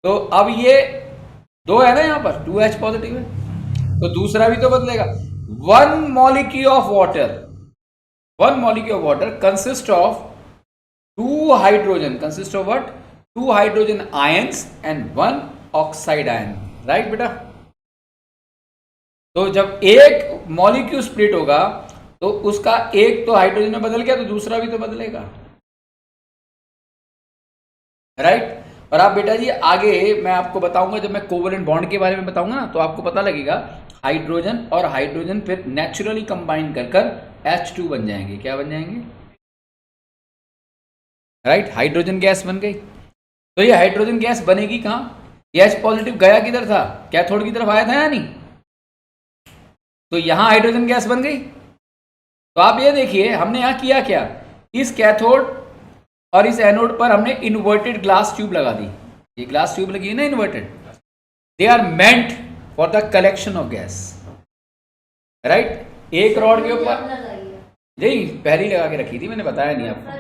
तो अब ये दो है ना, यहां पर 2H पॉजिटिव है, तो दूसरा भी तो बदलेगा। One molecule of water consist of two hydrogen, consist of what? Two hydrogen ions and one oxide ion, right बेटा? तो जब एक मॉलिक्यूल स्प्लिट होगा तो उसका एक तो हाइड्रोजन में बदल गया, तो दूसरा भी तो बदलेगा, राइट? और आप बेटा जी आगे मैं आपको बताऊंगा, जब मैं कोवलेंट बॉन्ड के बारे में बताऊंगा ना, तो आपको पता लगेगा हाइड्रोजन और हाइड्रोजन फिर नेचुरली कंबाइन कर H2 बन जाएंगे। क्या बन जाएंगे? राइट, हाइड्रोजन गैस बन गई। तो ये हाइड्रोजन गैस बनेगी कहां? ये H पॉजिटिव गया किधर था? कैथोड की तरफ आया था या नहीं? तो यहां हाइड्रोजन गैस बन गई। तो आप ये देखिए हमने यहां किया क्या, इस कैथोड और इस एनोड पर हमने इन्वर्टेड ग्लास ट्यूब लगा दी। ये ग्लास ट्यूब लगी है ना inverted, they are meant for the collection of gas, right? एक रॉड के ऊपर नहीं, पहली लगा के रखी थी, मैंने बताया नहीं आपको।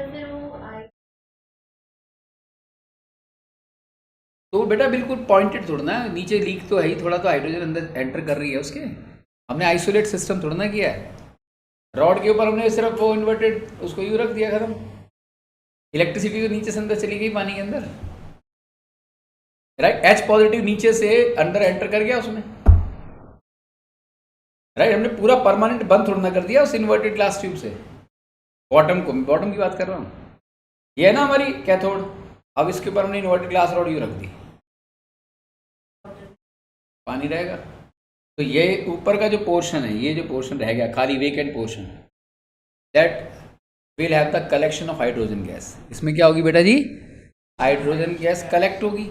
तो बेटा बिल्कुल पॉइंटेड थोड़ा ना, नीचे लीक तो है ही थोड़ा, तो हाइड्रोजन अंदर एंटर कर रही है उसके, हमने आइसोलेट सिस्टम थोड़ा ना किया है। रॉड के ऊपर हमने सिर्फ वो इन्वर्टेड उसको यूं रख दिया, खत्म। इलेक्ट्रिसिटी तो नीचे से अंदर चली गई पानी के अंदर, राइट? H पॉजिटिव नीचे से अंदर एंटर कर गया उसमें, राइट? हमने पूरा परमानेंट बंद थोड़ा ना कर दिया उस इन्वर्टेड ग्लास ट्यूब से। बॉटम की बात कर रहा हूं, ये है ना हमारी कैथोड, अब इसके ऊपर हमने इन्वर्टेड ग्लास रॉड यूं रख दी, पानी रहेगा। तो ये ऊपर का जो पोर्शन है, ये जो पोर्शन रह गया खाली vacant portion, that will have the collection of hydrogen gas. इसमें क्या होगी बेटा जी? हाइड्रोजन गैस कलेक्ट होगी।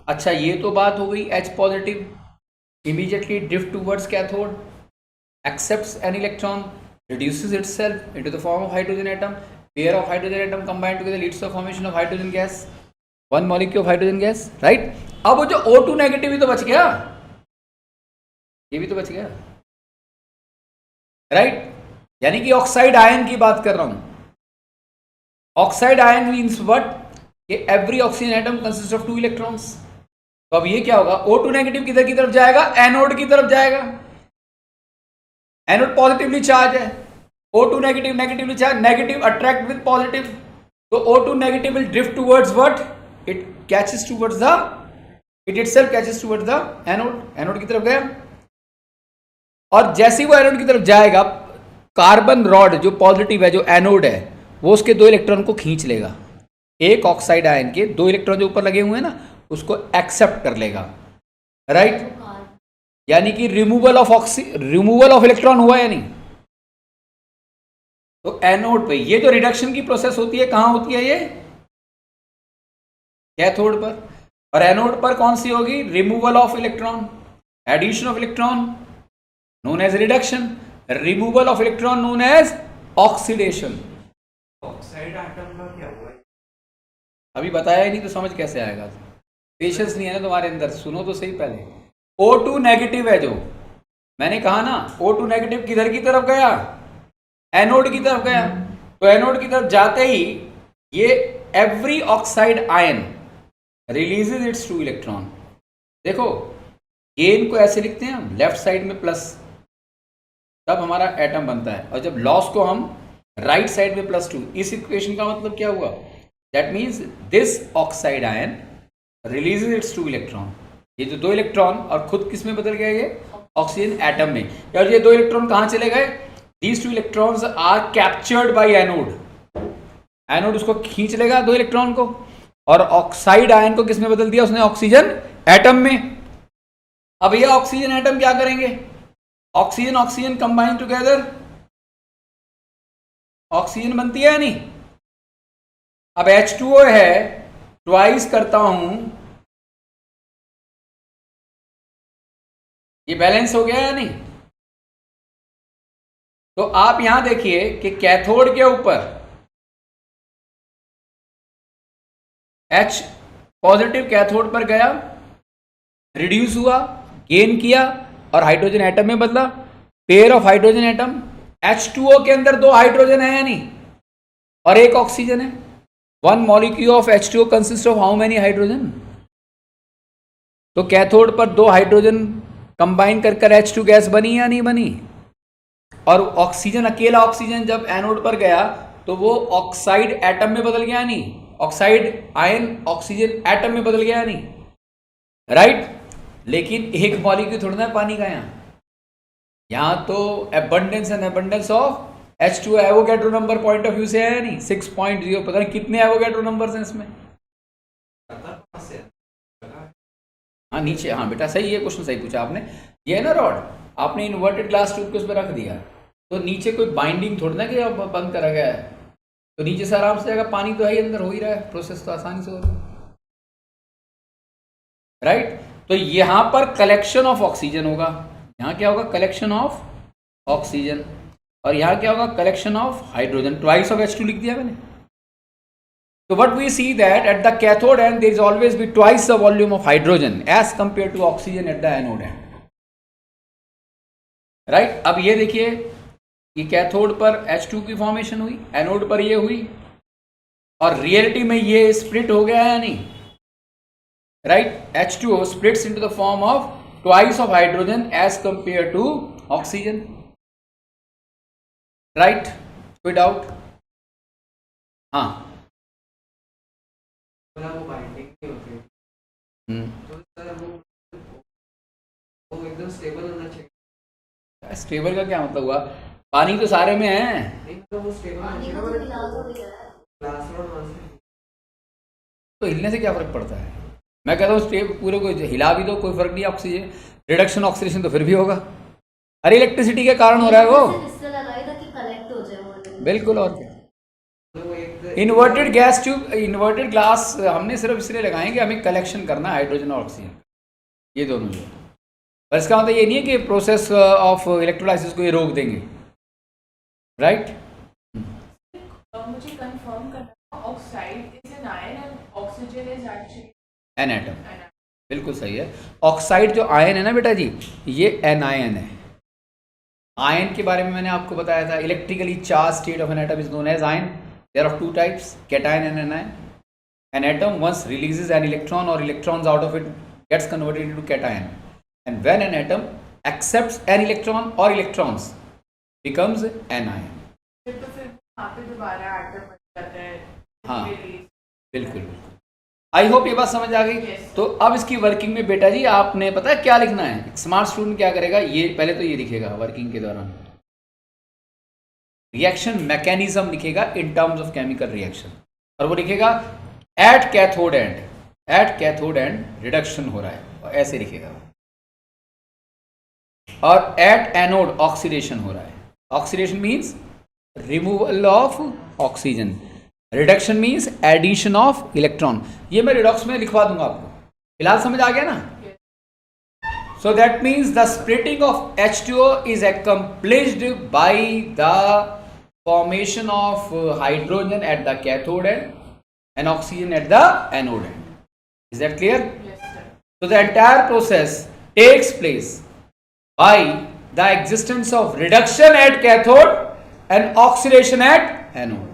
अच्छा ये तो बात हो गई H positive immediately drift towards cathode, accepts an electron, reduces itself into the form of hydrogen atom, pair of hydrogen atom combined together leads to the formation of hydrogen gas, one molecule of hydrogen gas, right? अब वो जो O2 negative भी तो बच गया, ये भी तो बच गया, राइट? यानी कि ऑक्साइड आयन की बात कर रहा हूं। Oxide ion means what? Every oxygen atom consist of 2 electrons. तो अब ये क्या होगा? O2 नेगेटिव किधर की तरफ जाएगा? एनोड की तरफ जाएगा। एनोड पॉजिटिवली चार्ज है, O2 negative negatively charge, negative attract with positive, तो O2 negative will drift towards what? It catches towards the, it itself catches towards the anode, anode की तरफ गया। और जैसे ही वो एनोड की तरफ जाएगा, कार्बन रॉड जो पॉजिटिव है, जो एनोड है, वो उसके 2 इलेक्ट्रॉन को खींच लेगा। एक ऑक्साइड आयन के 2 इलेक्ट्रॉन जो ऊपर लगे हुए हैं ना, उसको एक्सेप्ट कर लेगा, राइट? यानी कि रिमूवल ऑफ इलेक्ट्रॉन हुआ या नहीं? तो एनोड पे ये जो रिडक्शन की प्रोसेस होती है कहां होती है? ये कैथोड पर। और एनोड पर कौन सी होगी? Removal of electron, addition of electron known as reduction, removal of electron known as oxidation. Oxide atom का क्या हुआ? अभी बताया ही नहीं तो समझ कैसे आएगा? पेशेंस नहीं है ना तुम्हारे अंदर, सुनो तो सही पहले। O2 नेगेटिव है जो मैंने कहा ना, O2 नेगेटिव किधर की तरफ गया, एनोड की तरफ गया। तो एनोड की तरफ जाते ही ये every oxide ion releases it's 2 electron. देखो गेन को ऐसे लिखते हैं हम, लेफ्ट साइड में प्लस, तब हमारा एटम बनता है, और जब लॉस को हम राइट साइड में +2। इस इक्वेशन का मतलब क्या हुआ, that means this oxide ion releases it's 2 electron. ये जो 2 इलेक्ट्रॉन और खुद किस में बदल गया, ये ऑक्सीजन एटम में। और ये 2 इलेक्ट्रॉन कहाँ चले गए, these 2 electrons are captured by anode. Anode उसको खींच लेगा 2 इलेक्ट्रॉन को, और ऑक्साइड आयन को किस में बदल दिया उसने, ऑक्सीजन एटम में। अब ये ऑक्सीजन एटम क्या करेंगे, oxygen oxygen combine together oxygen बनती है या नहीं। अब H2O है, ट्वाइस करता हूं, ये बैलेंस हो गया या नहीं। तो आप यहां देखिए कि कैथोड के ऊपर H पॉजिटिव कैथोड पर गया, रिड्यूस हुआ, गेन किया, और हाइड्रोजन एटम में बदला। Pair of hydrogen atom, H2O के अंदर 2 हाइड्रोजन है या नहीं, और 1 ऑक्सीजन है। 1 molecule of H2O consist of how many hydrogen. तो कैथोड पर 2 हाइड्रोजन कंबाइन कर H2 गैस बनी या नहीं बनी। और ऑक्सीजन, अकेला ऑक्सीजन जब एनोड पर गया तो वो ऑक्साइड एटम में बदल गया नहीं, ऑक्साइड आयन ऑक्सीजन एटम में बदल गया नहीं, राइट। लेकिन एक मॉलिक्यूल थोड़ा ना है पानी का, यहां तो abundance and abundance of H2O Avogadro number point of view से है नहीं, 6.0, पता नहीं कितने एवोगैड्रो नंबर्स हैं इसमें। हाँ नीचे, हाँ बेटा सही है, क्वेश्चन सही पूछा आपने। ये है ना रॉड, आपने इन्वर्टेड ग्लास ट्यूब को उस पर रख दिया, तो नीचे कोई बाइंडिंग थोड़ी ना कि अब बंद करा गया है, तो नीचे से आराम से जाएगा, पानी तो है ही अंदर, हो ही रहा है, प्रोसेस तो आसानी से हो रही है, राइट। तो यहां पर कलेक्शन ऑफ ऑक्सीजन होगा, यहां क्या होगा, कलेक्शन ऑफ ऑक्सीजन, और यहां क्या होगा, collection of hydrogen. Twice of H2 लिख दिया मैंने। So what we see that at the cathode end there is always be twice the volume of hydrogen as compared to oxygen at the anode end, right। अब ये देखिए कि cathode पर H2 की formation हुई, एनोड पर ये हुई, और रियलिटी में ये स्प्लिट हो गया है नहीं, right. H2O splits into the form of twice of hydrogen as compared to oxygen, right। कोई डाउट, हाँ। वो बाइंडिंग नहीं होती, तो सर वो एकदम स्टेबल होना चाहिए। स्टेबल का क्या मतलब हुआ, पानी तो सारे में है, नहीं तो वो स्टेबल पानी का तो गिलास हो गया है। ग्लास रोड वहां से, तो हिलने से क्या फर्क पड़ता है। मैं कहता हूँ स्टेब पूरे को हिला भी दो, कोई फर्क नहीं, ऑक्सीजन रिडक्शन ऑक्सीडेशन तो फिर भी होगा। अरे इलेक्ट्रिसिटी के कारण हो रहा है वो, इससे लगाई ताकि कलेक्ट हो जाए वो। बिल्कुल। और क्या, तो एक inverted gas tube, inverted glass हमने सिर्फ इसलिए लगाए कि हमें कलेक्शन करना है हाइड्रोजन और ऑक्सीजन, ये दोनों जो। पर इसका मतलब ये नहीं है कि प्रोसेस ऑफ इलेक्ट्रोलाइसिस को ये रोक देंगे, राइट। मुझे कंफर्म करना, oxide is an ion and oxygen is actually an atom, बिल्कुल सही है। ऑक्साइड जो आयन है ना बेटा जी, ये एनायन है। आयन के बारे में मैंने आपको बताया था, electrically charge state of an atom is known as ion. There are 2 types, cation and anion. An atom once releases an electron or electrons out of it gets converted into cation. And when an atom accepts an electron or electrons becomes anion. तो फिर वहाँ पे दोबारा atom बन जाता है। हाँ release। बिल्कुल बिल्कुल, आई होप ये बात समझ आ गई। Yes. तो अब इसकी वर्किंग में बेटा जी आपने पता है क्या लिखना है। स्मार्ट स्टूडेंट क्या करेगा, ये पहले तो ये लिखेगा वर्किंग के दौरान, रिएक्शन मैकेनिज्म लिखेगा in terms of chemical reaction, और वो लिखेगा at cathode and, at cathode and reduction हो रहा है, और ऐसे लिखेगा। और एट एनोड ऑक्सीडेशन हो रहा है। Oxidation means removal of oxygen, reduction means addition of electron. ये मैं रिडॉक्स में लिखवा दूंगा आपको, फिलहाल समझ आ गया ना। So that means the splitting of H2O is accomplished by the formation of hydrogen at the cathode end and oxygen at the anode end. Is that clear? Yes, sir. So the entire process takes place by the existence of reduction at cathode and oxidation at anode.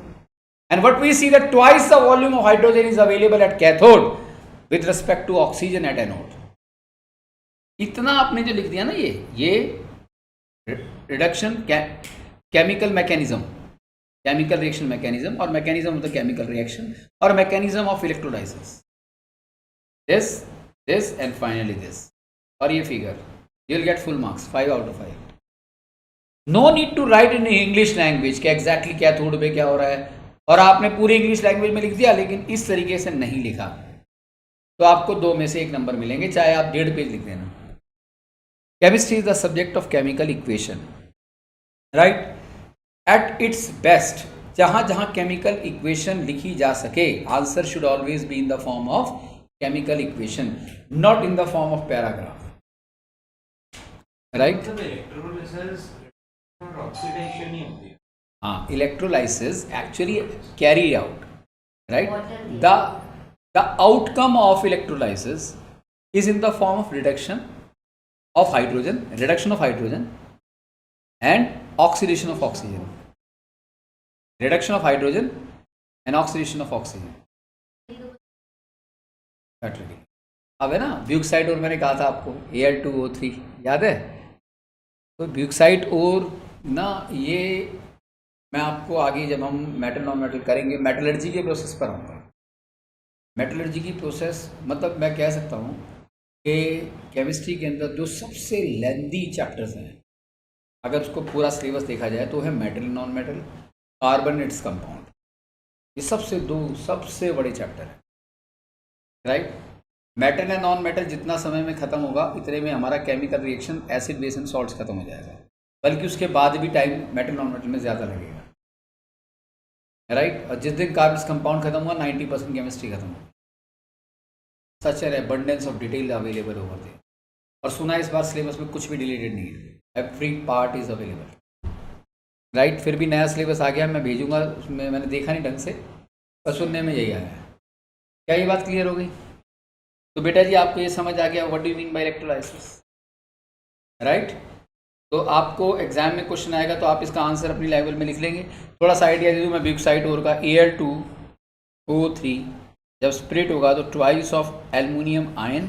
And what we see that twice the volume of hydrogen is available at cathode with respect to oxygen at anode. इतना आपने जो लिख दिया ना ये reduction chemical mechanism, chemical reaction mechanism और mechanism of the chemical reaction और mechanism of electrolysis, this and finally this, और ये figure you will get full marks 5 out of 5. No need to write in English language कि exactly cathode पे क्या हो रहा है, और आपने पूरी इंग्लिश लैंग्वेज में लिख दिया लेकिन इस तरीके से नहीं लिखा तो आपको 2 में से 1 नंबर मिलेंगे, चाहे आप 1.5 पेज लिख देना. Chemistry is the subject of chemical equation, right. At its best जहां जहां केमिकल इक्वेशन लिखी जा सके, answer should always be in the form of chemical equation, not in the form of paragraph, right. मतलब electrolysis और oxidation नहीं होती है. हाँ, electrolysis actually carry out, right. The outcome of electrolysis is in the form of reduction of hydrogen and oxidation of oxygen, reduction of hydrogen and oxidation of oxygen. अब है ना ब्यूक्साइड और मैंने कहा था आपको Al2O3 याद है, तो ब्यूक्साइड और ना ये मैं आपको आगे जब हम मेटल नॉन मेटल करेंगे मेटलर्जी के प्रोसेस पर आऊँगा. मेटलर्जी की प्रोसेस मतलब मैं कह सकता हूँ कि केमिस्ट्री के अंदर जो सबसे लेंदी चैप्टर्स हैं, अगर उसको पूरा सिलेबस देखा जाए तो है metal non metal, carbon its compound. ये सबसे बड़े चैप्टर है, right. Metal and non metal जितना समय में ख़त्म होगा इतने में हमारा chemical reaction acid base and salts खत्म हो जाएगा, बल्कि उसके बाद भी टाइम मेटल नॉन मेटल में ज़्यादा लगेगा, राइट. और जिस दिन कार्बन कंपाउंड खत्म हुआ 90% केमिस्ट्री खत्म होगा. Such an abundance of detail available over there. और सुना इस बार सिलेबस में कुछ भी डिलीटेड नहीं है, every part is available, right. फिर भी नया सिलेबस आ गया, मैं भेजूंगा, उसमें मैंने देखा नहीं ढंग से, पर सुनने में यही आया है. क्या ये बात क्लियर हो गई? तो बेटा जी आपको ये समझ आ गया what do you mean by electrolysis, right. तो आपको एग्जाम में क्वेश्चन आएगा तो आप इसका आंसर अपनी लेवल में लिख लेंगे. थोड़ा सा आइडिया दे दूँ मैं ब्यूक्साइड और का, Al2O3 जब स्प्लिट होगा तो twice of aluminium ion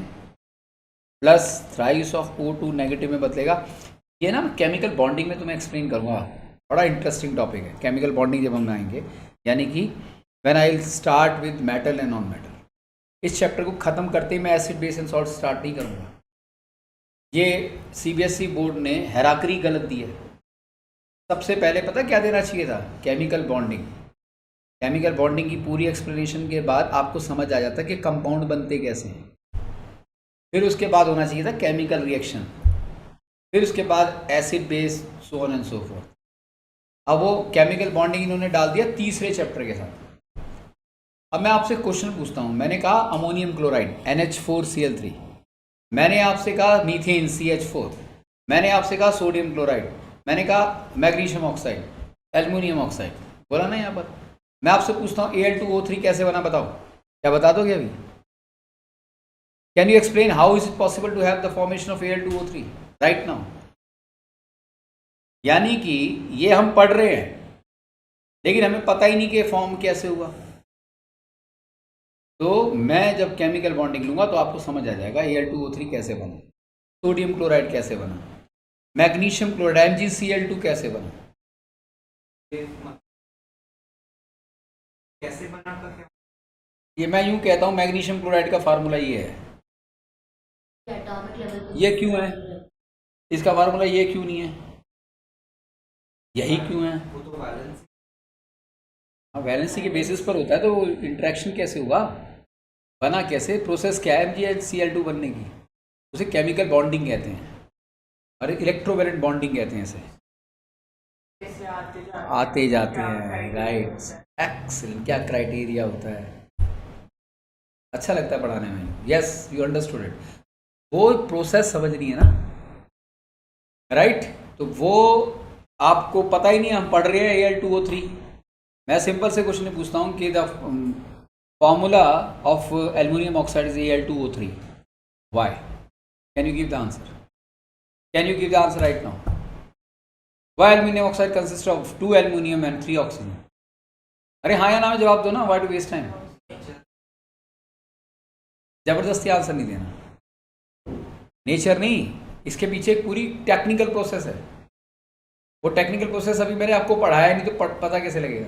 plus thrice of O2 negative में बदलेगा. ये ना केमिकल बॉन्डिंग में तुम्हें एक्सप्लेन करूँगा, बड़ा इंटरेस्टिंग टॉपिक है केमिकल बॉन्डिंग जब हम आएंगे, यानी कि when I will start with metal and non metal. इस चैप्टर को ख़त्म करते ही मैं acid base and salt start नहीं करूँगा. ये CBSE बोर्ड ने हेराकरी गलत दी है. सबसे पहले पता क्या देना चाहिए था? Chemical bonding. केमिकल बॉन्डिंग की पूरी एक्सप्लेनेशन के बाद आपको समझ आ जाता है कि कंपाउंड बनते कैसे हैं. फिर उसके बाद होना चाहिए था केमिकल रिएक्शन, फिर उसके बाद acid base, so on and so fourth. अब वो केमिकल बॉन्डिंग इन्होंने डाल दिया तीसरे चैप्टर के साथ. अब मैं आपसे क्वेश्चन पूछता हूँ. मैंने कहा अमोनियम क्लोराइड NH4Cl3, मैंने आपसे कहा मीथेन CH4, मैंने आपसे कहा सोडियम क्लोराइड, मैंने कहा मैग्नीशियम ऑक्साइड, एल्युमिनियम ऑक्साइड, बोला ना यहाँ पर. मैं आपसे पूछता हूँ Al2O3 कैसे बना, बताओ. क्या बता दोगे अभी? Can you explain how is it possible to have the formation of Al2O3 right now? यानी कि ये हम पढ़ रहे हैं लेकिन हमें पता ही नहीं कि फॉर्म कैसे हुआ. तो मैं जब केमिकल बॉन्डिंग लूंगा तो आपको समझ आ जाएगा Al2O3 कैसे बना, सोडियम क्लोराइड कैसे बना, मैग्नीशियम क्लोराइड MgCl2 कैसे बना. कैसे बना का क्या? ये मैं यूं कहता हूं मैग्नीशियम क्लोराइड का फार्मूला ये है. एटॉमिक लेवल ये क्यों है? इसका फार्मूला ये क्यों नहीं है? यही क्यों है? वो तो बैलेंस. हाँ, वैलेंसी के बेसिस पर होता है. तो इंटरेक्शन कैसे हुआ, बना कैसे, प्रोसेस क्या है MgCl2 बनने की? उसे केमिकल बॉन्डिंग कहते हैं और इलेक्ट्रोवैलेंट बॉन्डिंग कहते हैं. इसे जैसे आते जाते हैं, राइट. एक्सीलेंट. क्या क्राइटेरिया होता है, अच्छा लगता है पढ़ाने में. Yes you understood it. वो प्रोसेस समझनी है ना, राइट. तो वो आपको पता ही नहीं, हम पढ़ रहे हैं Al2O3. मैं सिंपल से क्वेश्चन पूछता हूँ कि the formula of aluminum oxide is Al2O3. Why? Can you give the answer? Can you give the answer right now? Why aluminum oxide consists of 2 aluminum and 3 oxygen? अरे हाँ या ना में जवाब दो ना. Why to waste time? जबरदस्ती answer नहीं देना. नेचर नहीं, इसके पीछे एक पूरी टेक्निकल प्रोसेस है. वो टेक्निकल प्रोसेस अभी मैंने आपको पढ़ाया नहीं तो पता कैसे लगेगा?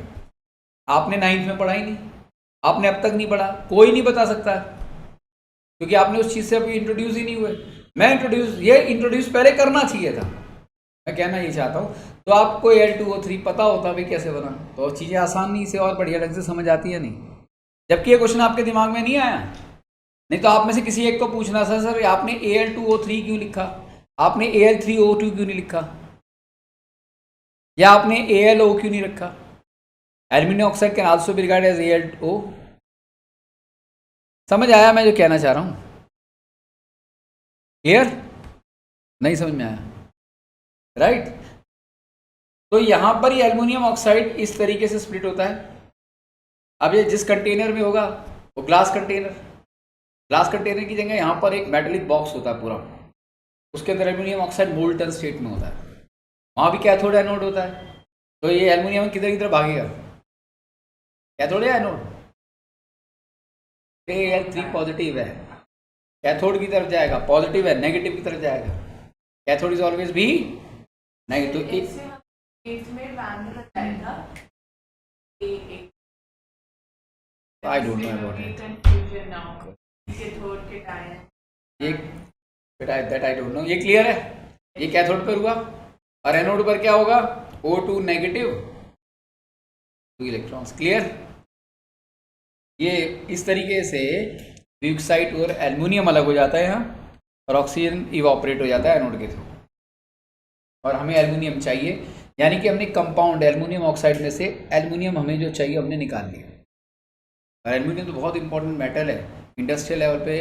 आपने 9th में पढ़ा ही नहीं, आपने अब तक नहीं पढ़ा, कोई नहीं बता सकता क्योंकि आपने उस चीज़ से अभी इंट्रोड्यूस ही नहीं हुए. मैं इंट्रोड्यूस पहले करना चाहिए था. मैं कहना ये चाहता हूँ. तो आपको Al2O3 पता होता भाई कैसे बना तो चीज़ें आसान नहीं से और बढ़िया ढंग से समझ आती है नहीं. जबकि ये क्वेश्चन आपके दिमाग में नहीं आया, नहीं तो आप में से किसी एक को पूछना था सर आपने Al2O3 क्यों लिखा, आपने Al3O2 क्यों नहीं लिखा, या आपने AlO क्यों नहीं रखा. Aluminium oxide can also be regarded as AlO. समझ आया मैं जो कहना चाह रहा हूं? क्लियर? नहीं समझ में आया? राइट. तो यहां पर ये एल्यूमिनियम ऑक्साइड इस तरीके से स्प्लिट होता है. अब ये जिस कंटेनर में होगा वो ग्लास कंटेनर की जगह यहां पर एक मेटेलिक बॉक्स होता है पूरा, उसके अंदर एल्यूमिनियम ऑक्साइड मोल्टन स्टेट में होता है. वहां भी कैथोड एनोड होता है. तो ये एल्यूमिनियम किधर किधर भागेगा? कैथोड या एनोड? Al3 पॉजिटिव है, कैथोड की तरफ जाएगा. पॉजिटिव है, नेगेटिव की तरफ जाएगा. कैथोड इज ऑलवेज भी नेगेटिव. एक में वैन जाएगा I don't know about it. Confusion now cathode के टाइम ये दैट आई डोंट नो. ये क्लियर है? ये कैथोड पर हुआ और एनोड पर क्या होगा? O2 negative, 2 electrons. क्लियर? ये इस तरीके से ब्यूक्साइट और एल्युमिनियम अलग हो जाता है यहाँ और ऑक्सीजन इवापोरेट हो जाता है एनोड के थ्रू. और हमें एल्युमिनियम चाहिए, यानी कि हमने कंपाउंड एल्युमिनियम ऑक्साइड में से एल्युमिनियम हमें जो चाहिए हमने निकाल लिया. और एल्युमिनियम तो बहुत इंपॉर्टेंट मेटल है, इंडस्ट्रियल लेवल पे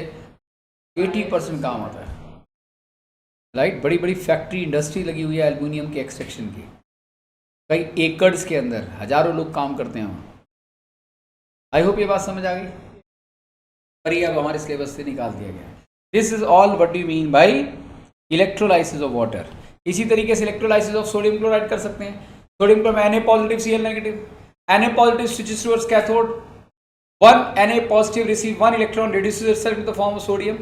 80% काम आता है. राइट. बड़ी बड़ी फैक्ट्री इंडस्ट्री लगी हुई है एल्युमिनियम के एक्सट्रैक्शन की. कई एकड़्स के अंदर हजारों लोग काम करते हैं वहाँ. आई होप ये बात समझ आ गई. पर ये अब हमारे सिलेबस से निकाल दिया गया. This is all what you mean by electrolysis of water. इसी तरीके से इलेक्ट्रोलाइसिस ऑफ सोडियम क्लोराइड कर सकते हैं. Sodium chloride Na positive Cl negative. Na positive switches towards cathode. 1 Na positive receive 1 electron, reduces itself into the form of sodium.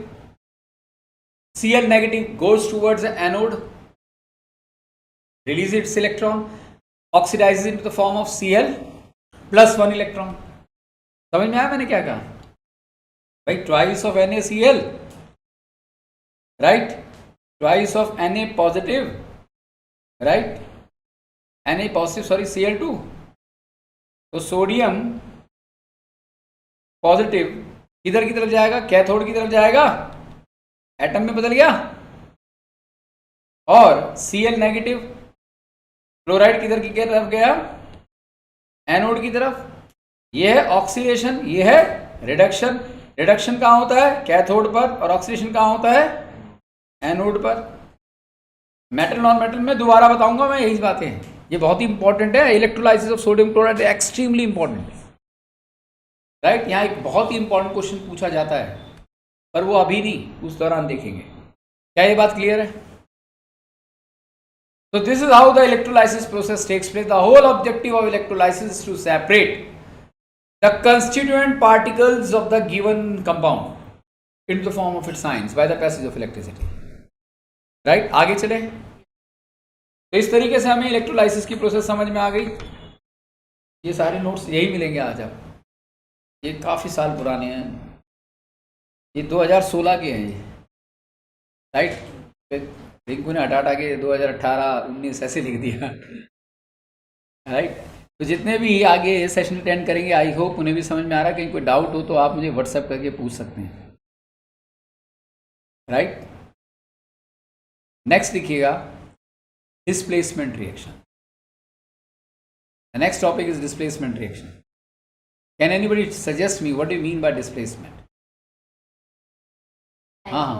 Cl negative goes towards the anode, releases its electron, oxidizes into the form of Cl plus 1 electron. समझ में आया मैंने क्या कहा? भाई twice of NaCl, right? Twice of Na positive, right? Na positive, sorry, Cl2. तो sodium positive किधर की तरफ जाएगा? कैथोड की तरफ जाएगा. एटम में बदल गया. और Cl नेगेटिव क्लोराइड किधर की तरफ गया? एनोड की तरफ. यह है ऑक्सीडेशन, यह है रिडक्शन. रिडक्शन कहाँ होता है? कैथोड पर. और ऑक्सीडेशन कहाँ होता है? एनोड पर. मेटल नॉन मेटल में दोबारा बताऊंगा मैं यही बातें. ये बहुत ही इंपॉर्टेंट है. Electrolysis of sodium chloride extremely important है. राइट. यहाँ एक बहुत ही इंपॉर्टेंट क्वेश्चन पूछा जाता है, पर वो अभी नहीं, उस दौरान देखेंगे. क्या ये बात क्लियर है? So this is how the electrolysis process takes place. The whole objective of electrolysis is to separate the constituent particles of the given compound into the form of its ions by the passage of electricity. Right? आगे चले. तो इस तरीके से हमें electrolysis की process समझ में आ गई. ये सारे नोट्स यही मिलेंगे आज आप. ये काफ़ी साल पुराने हैं, ये 2016 के हैं ये. राइट. रिंकू ने हटा के 2018-19 ऐसे लिख दिया. राइट. तो जितने भी आगे सेशन अटेंड करेंगे आई होप उन्हें भी समझ में आ रहा है. कहीं कोई डाउट हो तो आप मुझे व्हाट्सएप करके पूछ सकते हैं. राइट. नेक्स्ट लिखिएगा displacement reaction. The next topic is displacement reaction. Can anybody suggest me what do you mean by displacement? हाँ.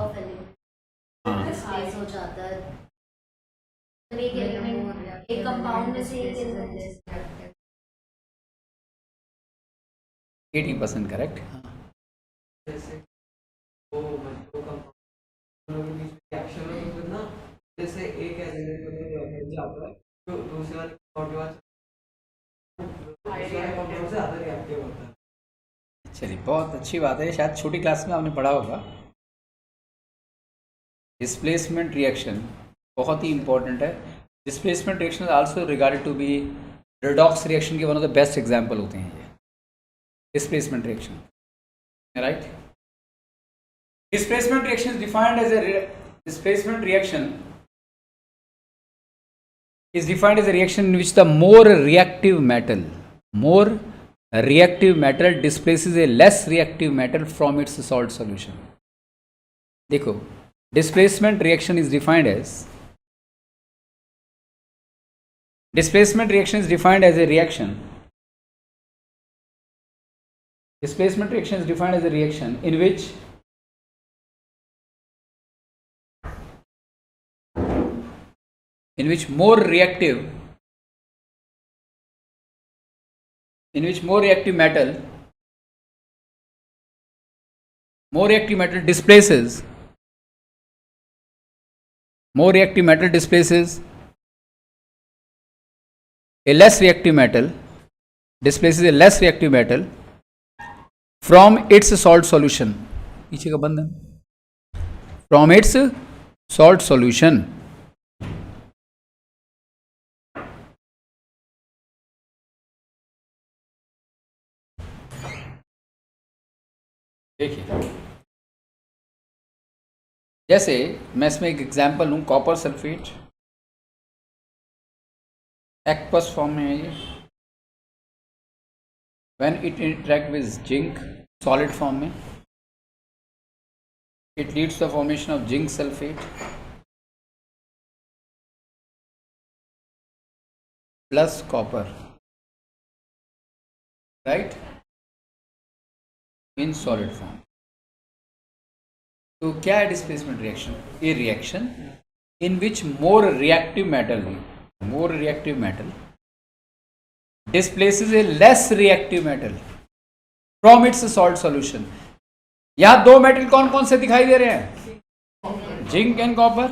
डिस्प्लेस हो जाता है. एक एलिमेंट एक कंपाउंड में से एक 80% करेक्ट। जैसे वो मतलब दोनों के बीच में रिएक्शन हो तो फिर ना जैसे एक एलिमेंट में जाता है तो दूसरे वाले कंपाउंड से ज़्यादा रिएक्टिव होता है। चलिए बहुत अच्छी बात है, शायद छोटी क्लास में आपने पढ़ा होगा। डिस्प्लेसमेंट रिएक्शन बहुत ही इंपॉर्टेंट है। Displacement reaction also regarded to be redox reaction के one of the best example होते हैं ये displacement reaction, right. Displacement reaction is defined as a displacement reaction is defined as a reaction in which the more reactive metal displaces a less reactive metal from its salt solution. देखो displacement reaction is defined as a reaction. Displacement reaction is defined as a reaction in which more reactive displaces a less reactive metal from its salt solution. पीछे का बंद है। From its salt solution. देखिए जैसे मैं इसमें एक example लूँ, कॉपर सल्फेट एक्वस फॉर्म में है ये। When it interact with zinc solid form में, it leads the formation of zinc sulphate plus copper, right, in solid form. तो क्या है displacement reaction? A reaction in which more reactive metal displaces a less reactive metal from its salt solution. यहां दो metal कौन कौन से दिखाई दे रहे हैं? Zinc and copper.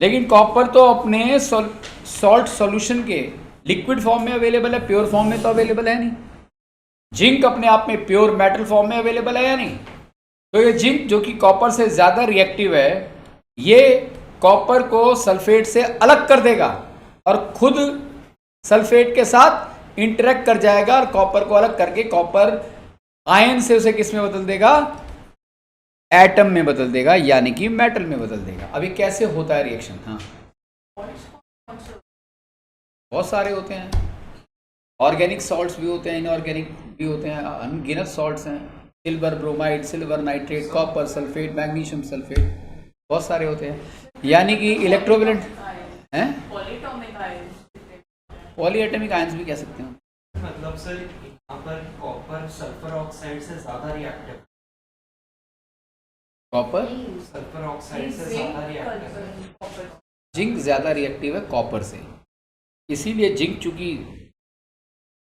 लेकिन कॉपर तो अपने सॉल्ट सॉल्यूशन के लिक्विड फॉर्म में अवेलेबल है, प्योर फॉर्म में तो अवेलेबल है नहीं। जिंक अपने आप में प्योर मेटल फॉर्म में अवेलेबल है या नहीं? तो ये जिंक जो कि कॉपर से ज्यादा रिएक्टिव है, ये कॉपर को सल्फेट से अलग कर देगा और खुद सल्फेट के साथ इंटरेक्ट कर जाएगा और कॉपर को अलग करके कॉपर आयन से उसे किस में बदल देगा? एटम में बदल देगा, यानी कि मेटल में बदल देगा। अभी कैसे होता है रिएक्शन? हाँ, बहुत सारे होते हैं। ऑर्गेनिक सॉल्ट्स भी होते हैं, इनऑर्गेनिक भी होते हैं, अनगिनत सॉल्ट्स हैं। Silver bromide, silver nitrate, copper sulphate, magnesium sulphate, बहुत सारे होते हैं। यानी कि इलेक्ट्रोविलेंट हैं, पॉलीएटॉमिक आयंस भी कह सकते हैं। मतलब सर यहाँ पर कॉपर सल्फर ऑक्साइड से ज्यादा रिएक्टिव, कॉपर सल्फर ऑक्साइड से ज्यादा रिएक्टिव, जिंक ज्यादा रिएक्टिव है कॉपर से। इसीलिए जिंक चूंकि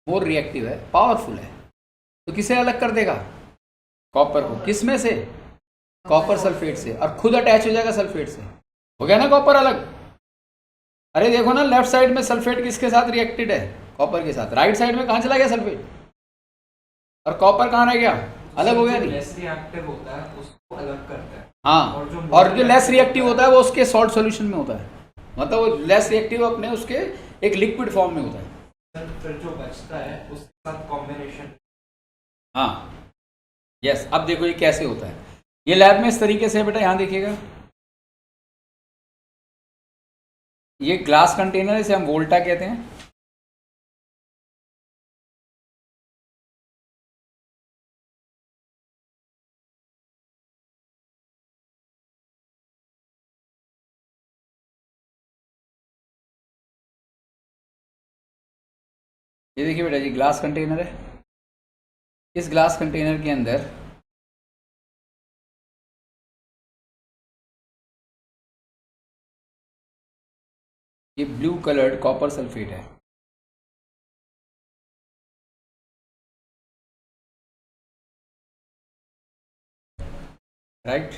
मोर रिएक्टिव है, पावरफुल है, तो किसे अलग कर देगा? कॉपर को। किस में से? कॉपर सल्फेट से, और खुद अटैच हो जाएगा सल्फेट से। हो गया ना कॉपर अलग। अरे देखो ना, लेफ्ट साइड में सल्फेट किसके साथ रिएक्टेड है? कॉपर के साथ। राइट साइड में कहाँ चला गया सल्फेट? और कॉपर कहाँ रह गया? अलग हो गया नहीं? लेस रिएक्टिव होता है उसको अलग करता है। हाँ, और जो लेस रिएक्टिव होता है वो उसके सॉल्ट सॉल्यूशन में होता है, मतलब वो लेस रिएक्टिव अपने उसके एक लिक्विड फॉर्म में होता है। फिर जो बचता है उसके साथ कॉम्बिनेशन। हाँ यस, अब देखो ये कैसे होता है। ये लैब में इस तरीके से, बेटा यहाँ देखिएगा, ये ग्लास कंटेनर है, इसे हम वोल्टा कहते हैं। ये देखिए बेटा, ये ग्लास कंटेनर है। इस ग्लास कंटेनर के अंदर ये ब्लू कलर्ड कॉपर सल्फेट है। राइट।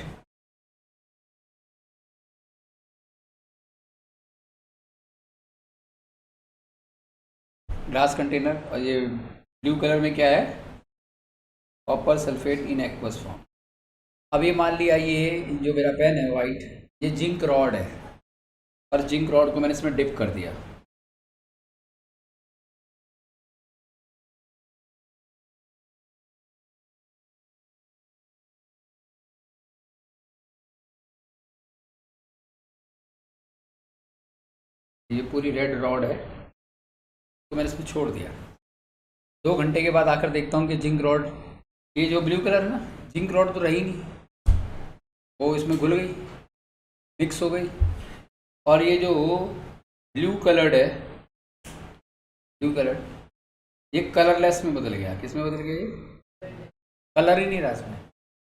ग्लास कंटेनर, और ये ब्लू कलर में क्या है, copper sulphate in aqueous form. अब ये मान लिया ये जो मेरा पेन है वाइट, ये जिंक रॉड है, और जिंक रॉड को मैंने इसमें डिप कर दिया। ये पूरी रेड रॉड है, तो मैंने इसमें छोड़ दिया। 2 घंटे के बाद आकर देखता हूँ कि जिंक रॉड, ये जो ब्लू कलर है ना, जिंक रॉड तो रही नहीं, वो इसमें घुल गई, मिक्स हो गई। और ये जो ब्लू कलर्ड है, ब्लू कलर, ये कलरलेस में बदल गया। किस में बदल गया? ये कलर ही नहीं रहा इसमें,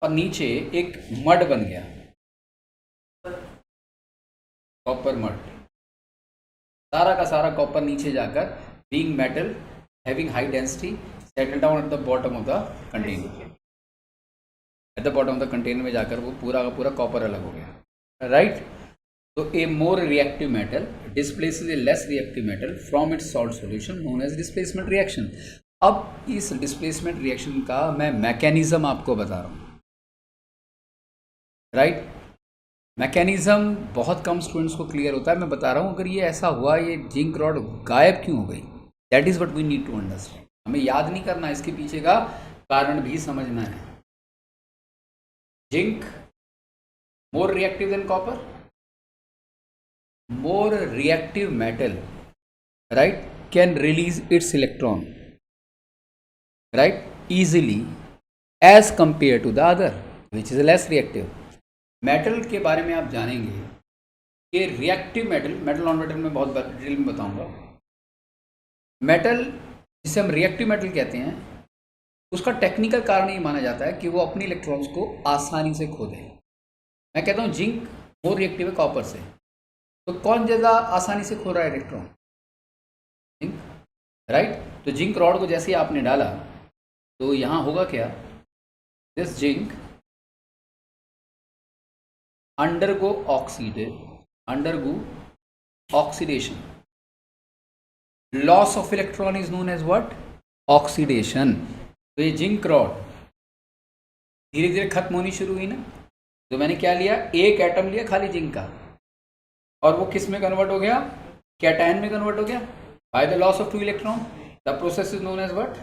और नीचे एक मड बन गया, कॉपर मड। सारा का सारा कॉपर नीचे जाकर being metal having high density settle down at the bottom of the container. At the bottom of the container में जाकर वो पूरा का पूरा कॉपर अलग हो गया, राइट। तो a more reactive metal displaces a less reactive metal from its salt solution known as displacement reaction. अब इस डिस्प्लेसमेंट रिएक्शन का मैं मैकेनिज्म आपको बता रहा हूँ, राइट। मैकेनिज्म बहुत कम स्टूडेंट्स को क्लियर होता है, मैं बता रहा हूँ। अगर ये ऐसा हुआ, ये जिंक रॉड गायब क्यों हो गई, that is what we need to understand. हमें याद नहीं करना, इसके पीछे का कारण भी समझना है। Zinc more reactive than copper, more reactive metal, right, can release it's electron, right, easily as compared to the other which is less reactive। Metal के बारे में आप जानेंगे कि reactive metal, metal non metal में बहुत डिटेल में बताऊंगा। मेटल जिसे हम रिएक्टिव मेटल कहते हैं, उसका टेक्निकल कारण ये माना जाता है कि वो अपने इलेक्ट्रॉन्स को आसानी से खो दे। मैं कहता हूँ जिंक मोर रिएक्टिव है कॉपर से, तो कौन ज़्यादा आसानी से खो रहा है इलेक्ट्रॉन? Zinc, right. तो जिंक रॉड को जैसे ही आपने डाला तो यहाँ होगा क्या, this zinc undergo oxidation। Loss of electron is known as what? Oxidation। तो ये जिंक रॉड धीरे धीरे खत्म होनी शुरू हुई ना। तो मैंने क्या लिया, एक एटम लिया खाली जिंक का, और वो किस में कन्वर्ट हो गया, कैटायन में कन्वर्ट हो गया by the loss of 2 electron. The process is known as what?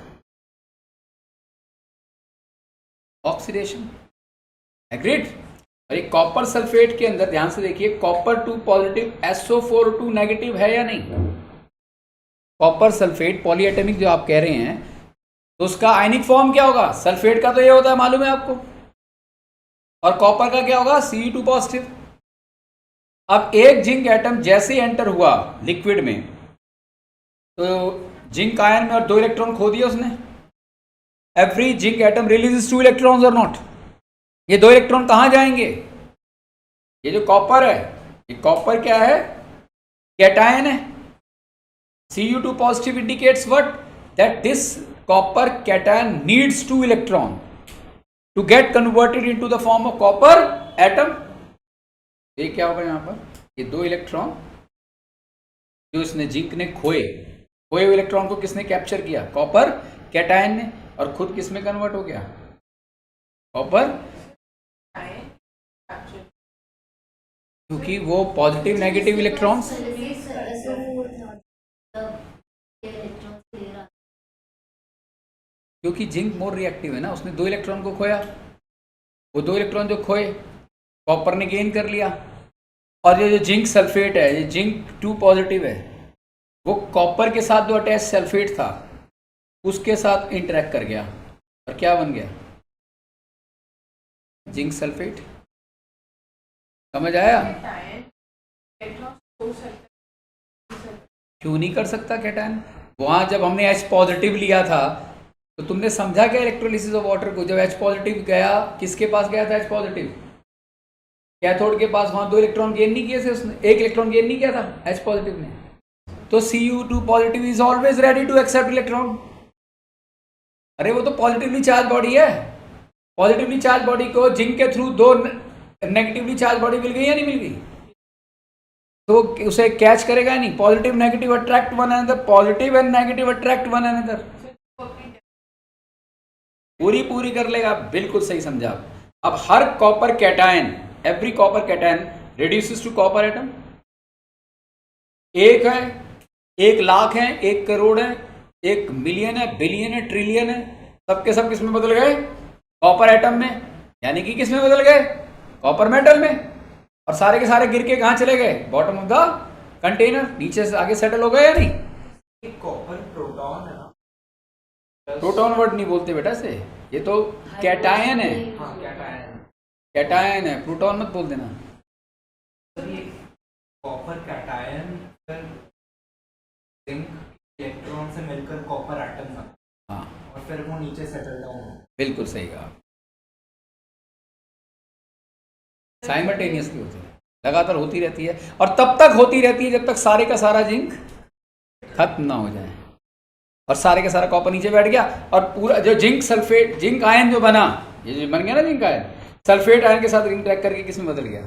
Oxidation. Agreed. और ये कॉपर सल्फेट के अंदर ध्यान से देखिए, कॉपर 2 पॉजिटिव, SO4 2 नेगेटिव है या नहीं? कॉपर सल्फेट पॉलीएटमिक जो आप कह रहे हैं, तो उसका आयनिक फॉर्म क्या होगा? सल्फेट का तो ये होता है, मालूम है आपको, और कॉपर का क्या होगा? Ce2 positive. अब एक जिंक एटम जैसे ही एंटर हुआ लिक्विड में, तो जिंक आयन में और 2 इलेक्ट्रॉन खो दिए उसने। Every zinc atom releases 2 electrons और नॉट? ये 2 इलेक्ट्रॉन कहां जाएंगे? ये जो कॉपर है, ये कॉपर क्या है? कैटायन है। Cu2 positive indicates what? That this copper cation needs 2 electron to get converted into the form of copper atom. ये क्या होगा यहां पर? ये 2 इलेक्ट्रॉन जो इसने जिंक ने खोए हुए इलेक्ट्रॉन को किसने कैप्चर किया? कॉपर कैटायन ने। और खुद किस में कन्वर्ट हो गया? कॉपर, क्योंकि वो पॉजिटिव नेगेटिव इलेक्ट्रॉन्स, क्योंकि जिंक मोर रिएक्टिव है ना, उसने 2 इलेक्ट्रॉन को खोया। वो 2 इलेक्ट्रॉन जो खोए कॉपर ने गेन कर लिया। और ये जो जिंक सल्फेट है, ये जिंक 2 पॉजिटिव है, वो कॉपर के साथ जो अटैच सल्फेट था उसके साथ इंटरेक्ट कर गया, और क्या बन गया? Zinc sulphate. समझ आया? क्यों नहीं कर सकता कैटायन? वहां जब हमने H पॉजिटिव लिया था तो तुमने समझा क्या इलेक्ट्रोलिसिस ऑफ वाटर को? जब H पॉजिटिव गया, किसके पास गया था H पॉजिटिव? कैथोड के पास। वहां 2 इलेक्ट्रॉन गेन नहीं किए थे उसने, 1 इलेक्ट्रॉन गेन नहीं किया था H पॉजिटिव ने। तो Cu2 positive is always ready to accept electron. अरे वो तो पॉजिटिवली चार्ज बॉडी है, पॉजिटिवली चार्ज बॉडी को जिंक के थ्रू दो नेगेटिवली चार्ज बॉडी मिल गई या नहीं मिल गई, तो उसे कैच करेगा नहीं. Positive negative attract one another, positive and negative attract one another. पूरी कर लेगा. बिल्कुल सही समझा. अब हर copper cation, every copper cation reduces to copper atom. एक है, 1,00,000 है, 1 करोड़ है, 1 मिलियन है, बिलियन है, ट्रिलियन है, सबके सब किस में बदल गए? कॉपर एटम में. यानी कि किस में बदल गए? कॉपर मेटल में. और सारे के सारे गिर के कहाँ चले गए? Bottom of the container. नीचे से आगे सेटल हो गए या नहीं? एक कॉपर प्रोटॉन है ना, प्रोटॉन वर्ड नहीं बोलते बेटा से, ये तो कैटायन है. हाँ कैटायन. कैटायन है, प्रोटॉन मत बोल देना. सर ये कॉपर कैटायन फिर जिंक इलेक्ट्रॉन से मिलकर कॉपर एटम बना हाँ और फिर वो नीचे सेटल डाउन हो. बिल्कुल सही कहा. साइमल्टेनियसली होती है, लगातार होती रहती है. और तब तक होती रहती है जब तक सारे का सारा जिंक खत्म ना हो जाए और सारे का सारा कॉपर नीचे बैठ गया. और पूरा जो जिंक सल्फेट, जिंक आयन जो बना, ये जो बन गया ना जिंक आयन, सल्फेट आयन के साथ इंटरेक्ट करके किस में बदल गया?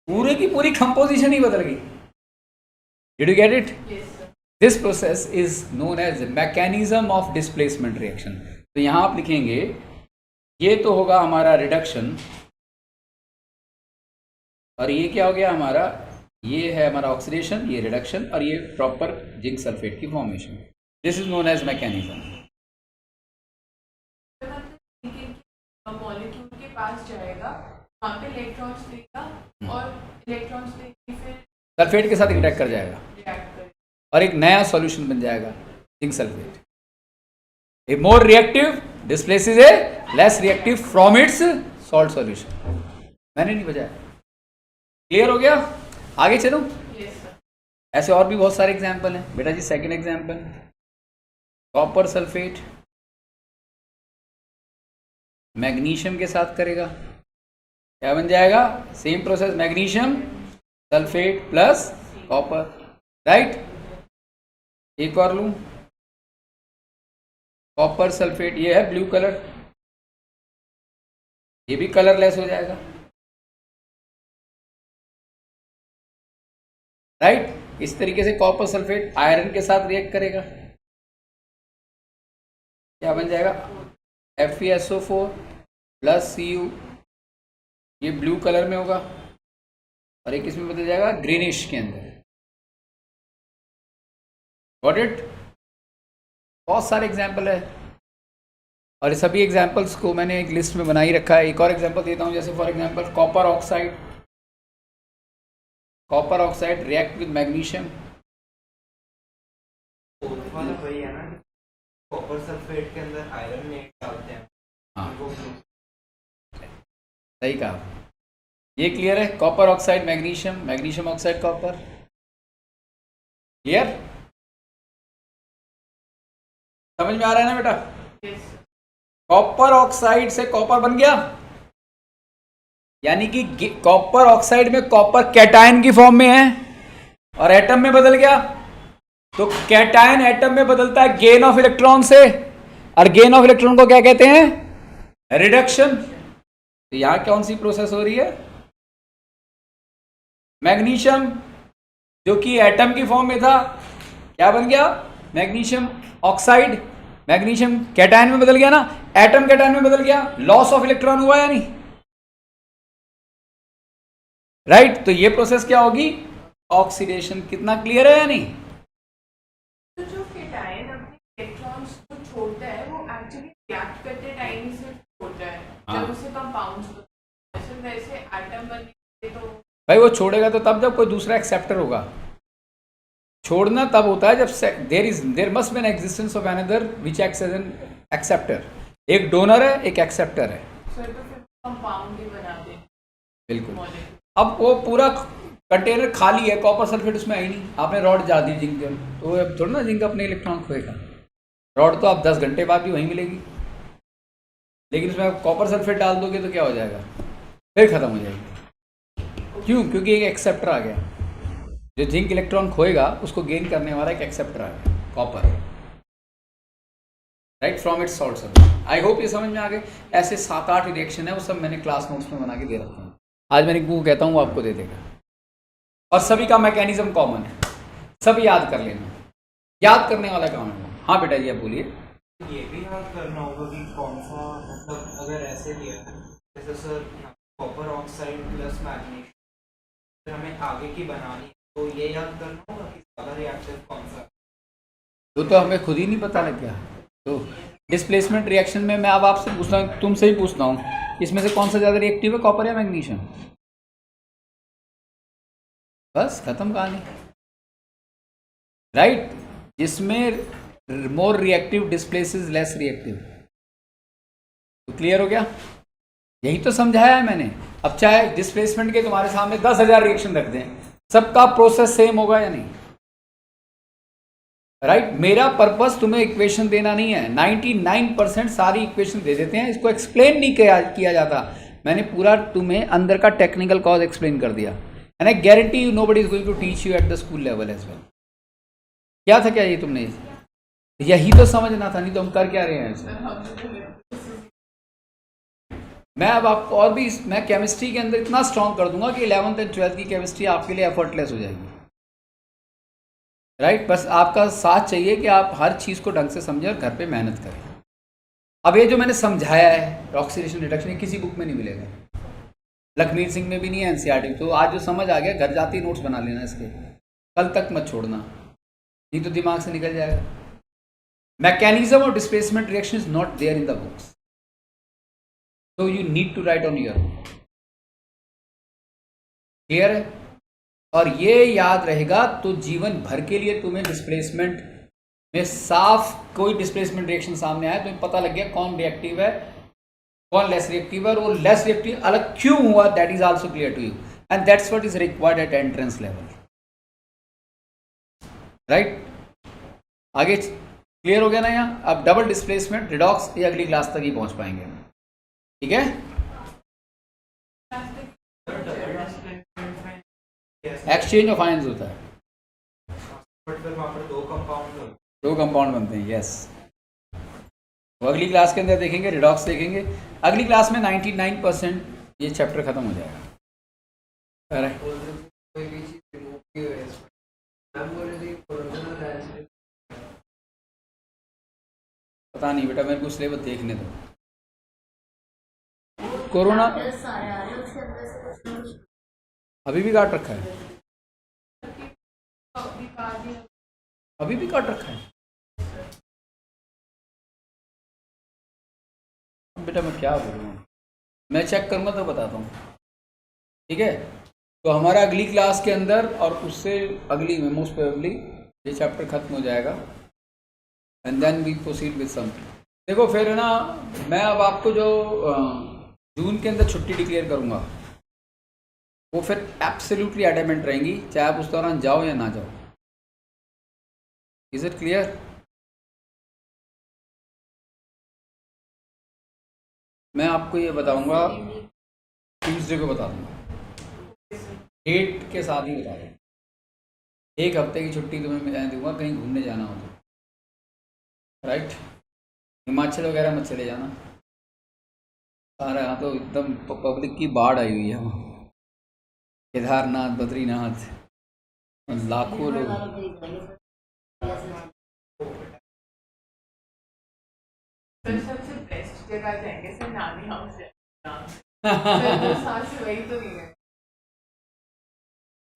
पूरे की पूरी कंपोजिशन ही बदल गई. Did you get it? Yes, sir. This process is known as mechanism of displacement reaction. तो यहां आप लिखेंगे, ये तो होगा हमारा रिडक्शन, और ये क्या हो गया हमारा? ये है हमारा ऑक्सीडेशन, ये रिडक्शन, और ये प्रॉपर जिंक सल्फेट की formation. This is known as mechanism. Molecule के पास जाएगा, वहाँ पे इलेक्ट्रॉन्स देगा और इलेक्ट्रॉन्स देके फिर सल्फेट के साथ इंटरेक्ट कर जाएगा रिएक्ट करेगा. और एक नया सॉल्यूशन बन जाएगा zinc sulphate. A more reactive displaces a less reactive from its salt solution. मैंने नहीं बजाया. क्लियर हो गया? आगे चलो. Yes, sir. ऐसे और भी बहुत सारे एग्जाम्पल हैं बेटा जी. Second example, copper sulphate magnesium के साथ करेगा, क्या बन जाएगा? Same process, magnesium sulphate plus copper. Right. एक और लूं, कॉपर सल्फेट, ये है ब्लू कलर, ये भी कलरलेस हो जाएगा. राइट. इस तरीके से कॉपर सल्फेट आयरन के साथ रिएक्ट करेगा, क्या बन जाएगा? FeSO4 plus Cu. ये ब्लू कलर में होगा और एक इसमें बदल जाएगा ग्रीनिश के अंदर. Got it? बहुत सारे एग्जाम्पल है और ये सभी एग्जाम्पल्स को मैंने एक लिस्ट में बना ही रखा है. एक और एग्जाम्पल देता हूँ, जैसे for example copper oxide. Copper oxide react with magnesium. Fourth वाला वही है ना, कॉपर सल्फेट के अंदर आयरन में डालते हैं. हाँ वो सही कहा. ये क्लियर है? Copper oxide magnesium, magnesium oxide copper. Clear? समझ में आ रहा है ना बेटा? Yes, sir. कॉपर ऑक्साइड से कॉपर बन गया, यानी कि कॉपर ऑक्साइड में कॉपर कैटायन की फॉर्म में है और एटम में बदल गया. तो कैटायन एटम में बदलता है गेन ऑफ इलेक्ट्रॉन से, और गेन ऑफ इलेक्ट्रॉन को क्या कहते हैं? रिडक्शन. तो यहां कौन सी प्रोसेस हो रही है? मैग्नीशियम जो कि एटम की फॉर्म में था, क्या बन गया? Magnesium oxide. मैग्नीशियम कैटायन में बदल गया ना, एटम कैटायन में बदल गया. लॉस ऑफ इलेक्ट्रॉन हुआ या नहीं? राइट. तो ये प्रोसेस क्या होगी? ऑक्सीडेशन. कितना क्लियर है या नहीं? तो जो केटायन अपने इलेक्ट्रॉन्स को छोड़ता है वो एक्चुअली रिएक्ट करते टाइम ही सिर्फ छोड़ता है. हाँ. जब उसे कंपाउंड्स बनते हैं, वैसे एटम बनने तो भाई वो छोड़ेगा तो तब जब कोई दूसरा एक्सेप्टर होगा. छोड़ना तब होता है जब there must be an existence of another which acts as an acceptor. एक डोनर है, एक एक्सेप्टर है. फिर कंपाउंड ही बनाते हैं. बिल्कुल. मॉलिक्यूल. अब वो पूरा कंटेनर खाली है, कॉपर सल्फेट उसमें आई नहीं, आपने रॉड जा दी जिंक के, तो अब थोड़ा ना जिंक अपने इलेक्ट्रॉन खोएगा. रॉड तो आप 10 घंटे बाद भी वहीं मिलेगी, लेकिन उसमें आप कॉपर सल्फेट डाल दोगे तो क्या हो जाएगा? फिर खत्म हो जाएगी. क्यों? क्योंकि एक एक्सेप्टर आ गया. जो जिंक इलेक्ट्रॉन खोएगा उसको गेन करने वाला एक एक्सेप्टर आ गया, copper. Right, from its salt subject. I hope ये समझ में आ गए। ऐसे 7-8 रिएक्शन है, वो सब मैंने क्लास नोट्स में बना के दे रखे हैं। आज मैं रिंकू को कहता हूँ वो आपको दे देगा, और सभी का मैकेनिज्म कॉमन है, सब याद कर लेना, याद करने वाला काम है। हाँ बेटा जी आप बोलिए। ये भी याद करना होगा कि कौन सा, मतलब अगर ऐसे दिया है जैसे sir copper oxide plus magnesium, हमें आगे की बनानी, तो ये याद करना होगा कि ज़्यादा रिएक्टिव कौन सा। तो हमें खुद ही नहीं पता लग गया। तो डिस्प्लेसमेंट रिएक्शन में मैं अब आपसे पूछता हूँ, तुमसे ही पूछता हूँ, इसमें से कौन सा ज़्यादा रिएक्टिव है, कॉपर या मैग्नीशियम? बस खत्म कहानी, राइट। जिसमें more reactive displaces less reactive. तो क्लियर हो गया? यही तो समझाया है मैंने। अब चाहे डिस्प्लेसमेंट के तुम्हारे सामने 10,000 रिएक्शन रख दें, सबका प्रोसेस सेम होगा या नहीं? राइट मेरा पर्पस तुम्हें इक्वेशन देना नहीं है। 99% सारी इक्वेशन दे देते हैं, इसको एक्सप्लेन नहीं किया जाता। मैंने पूरा तुम्हें अंदर का टेक्निकल कॉज एक्सप्लेन कर दिया, and I guarantee you nobody is going to teach you at the school level as well. क्या था क्या ये तुमने, यही तो समझना था, नहीं तो हम कर क्या रहे हैं ऐसे। मैं अब आपको और भी, मैं केमिस्ट्री के अंदर इतना स्ट्रॉन्ग कर दूंगा कि 11th एंड 12th की केमिस्ट्री आपके लिए एफर्टलेस हो जाएगी। राइट बस आपका साथ चाहिए कि आप हर चीज़ को ढंग से समझें और घर पे मेहनत करें। अब ये जो मैंने समझाया है ऑक्सीडेशन रिडक्शन, ये किसी बुक में नहीं मिलेगा, लखमीर सिंह में भी नहीं है, एनसीईआरटी। तो आज जो समझ आ गया, घर जाते ही नोट्स बना लेना इसके, कल तक मत छोड़ना, नहीं तो दिमाग से निकल जाएगा। Mechanism of displacement reaction is not there in the books, so you need to write on your own। Clear है? और ये याद रहेगा तो जीवन भर के लिए तुम्हें डिस्प्लेसमेंट में साफ कोई डिस्प्लेसमेंट रिएक्शन सामने आया तुम्हें पता लग गया कौन रिएक्टिव है कौन लेस रिएक्टिव है, और वो लेस रिएक्टिव अलग क्यों हुआ, that is also clear to you, and that's what is required at entrance level. Right आगे क्लियर हो गया ना? यहाँ अब डबल डिस्प्लेसमेंट रिडॉक्स ये अगली क्लास तक ही पहुंच पाएंगे, ठीक है? एक्सचेंज ऑफ आयंस होता है, बट फिर वहाँ पर दो कंपाउंड बनते हैं। यस वो अगली क्लास के अंदर देखेंगे, रिडॉक्स देखेंगे। अगली क्लास में 99% ये चैप्टर खत्म हो जाएगा। Correct? कोई भी चीज रिमूव की हुई है इसमें। मैम बोल रही थी कोरोना बैच, पता नहीं बेटा, मेरे को सिलेबस देखने दो। कोरोना सारे आ रहे हैं उसके अंदर से कुछ ना कुछ अभी भी काट रखा है, दिखा दिया। अभी भी काट रखा है। बेटा मैं क्या बोलूँ, मैं चेक करूँगा तो बताता हूँ, ठीक है? तो हमारा अगली क्लास के अंदर और उससे अगली में मोस्ट प्रोबेबली ये चैप्टर खत्म हो जाएगा, and then we proceed with something. देखो फिर है ना, मैं अब आपको जो जून के अंदर छुट्टी डिक्लेयर करूँगा वो फिर एब्सोल्युटली एडमेंट रहेंगी, चाहे आप उस दौरान जाओ या ना जाओ। Is it clear? मैं आपको ये बताऊंगा, ट्यूसडे को बता दूंगा, डेट के साथ ही बता दूंगा। 1 हफ्ते की छुट्टी तुम्हें मैं दूंगा, कहीं घूमने जाना हो तो। राइट हिमाचल वगैरह मत चले जाना, सारा यहाँ तो एकदम पब्लिक की बाढ़ आई हुई है वहाँ, केदारनाथ बद्रीनाथ लाखों लोग। सर सबसे बेस्ट जगह जाएंगे सर, नानी हाउस जाएंगे। सर 2 साल से वही तो नहीं है।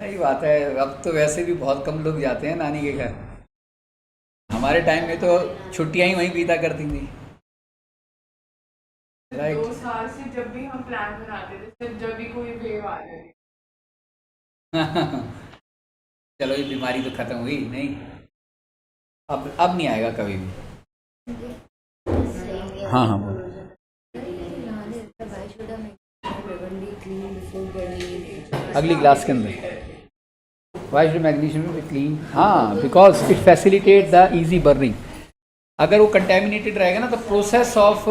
सही बात है, अब तो वैसे भी बहुत कम लोग जाते हैं नानी के घर। हमारे टाइम में तो छुट्टियां ही वहीं बीता करती थी। राइट 2 साल से जब भी हम प्लान बनाते थे सर, जब भी कोई वेव आ जाती। चलो ये बीमारी तो खत्म हुई नहीं, अब नहीं आएगा कभी भी। हाँ हाँ बोलो। अगली क्लास के अंदर why should magnesium be clean? हाँ, because it facilitate the easy burning. अगर वो कंटेमिनेटेड रहेगा ना तो प्रोसेस ऑफ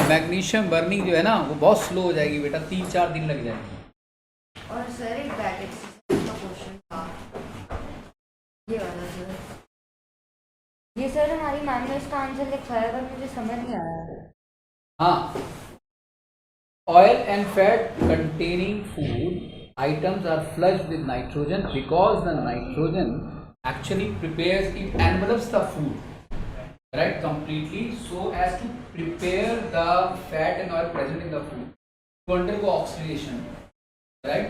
मैग्नीशियम बर्निंग जो है ना वो बहुत स्लो हो जाएगी बेटा, 3-4 दिन लग जाएंगे। और सर एक बैक एक्सरसाइज का क्वेश्चन था ये वाला सर, ये सर हमारी मैम ने इसका आंसर लिखा है पर मुझे समझ नहीं आया। हाँ, oil and fat containing food items are flushed with nitrogen because the nitrogen actually prepares, it envelops the food, right, completely, so as to prepare the fat and oil present in the food to undergo oxidation, right.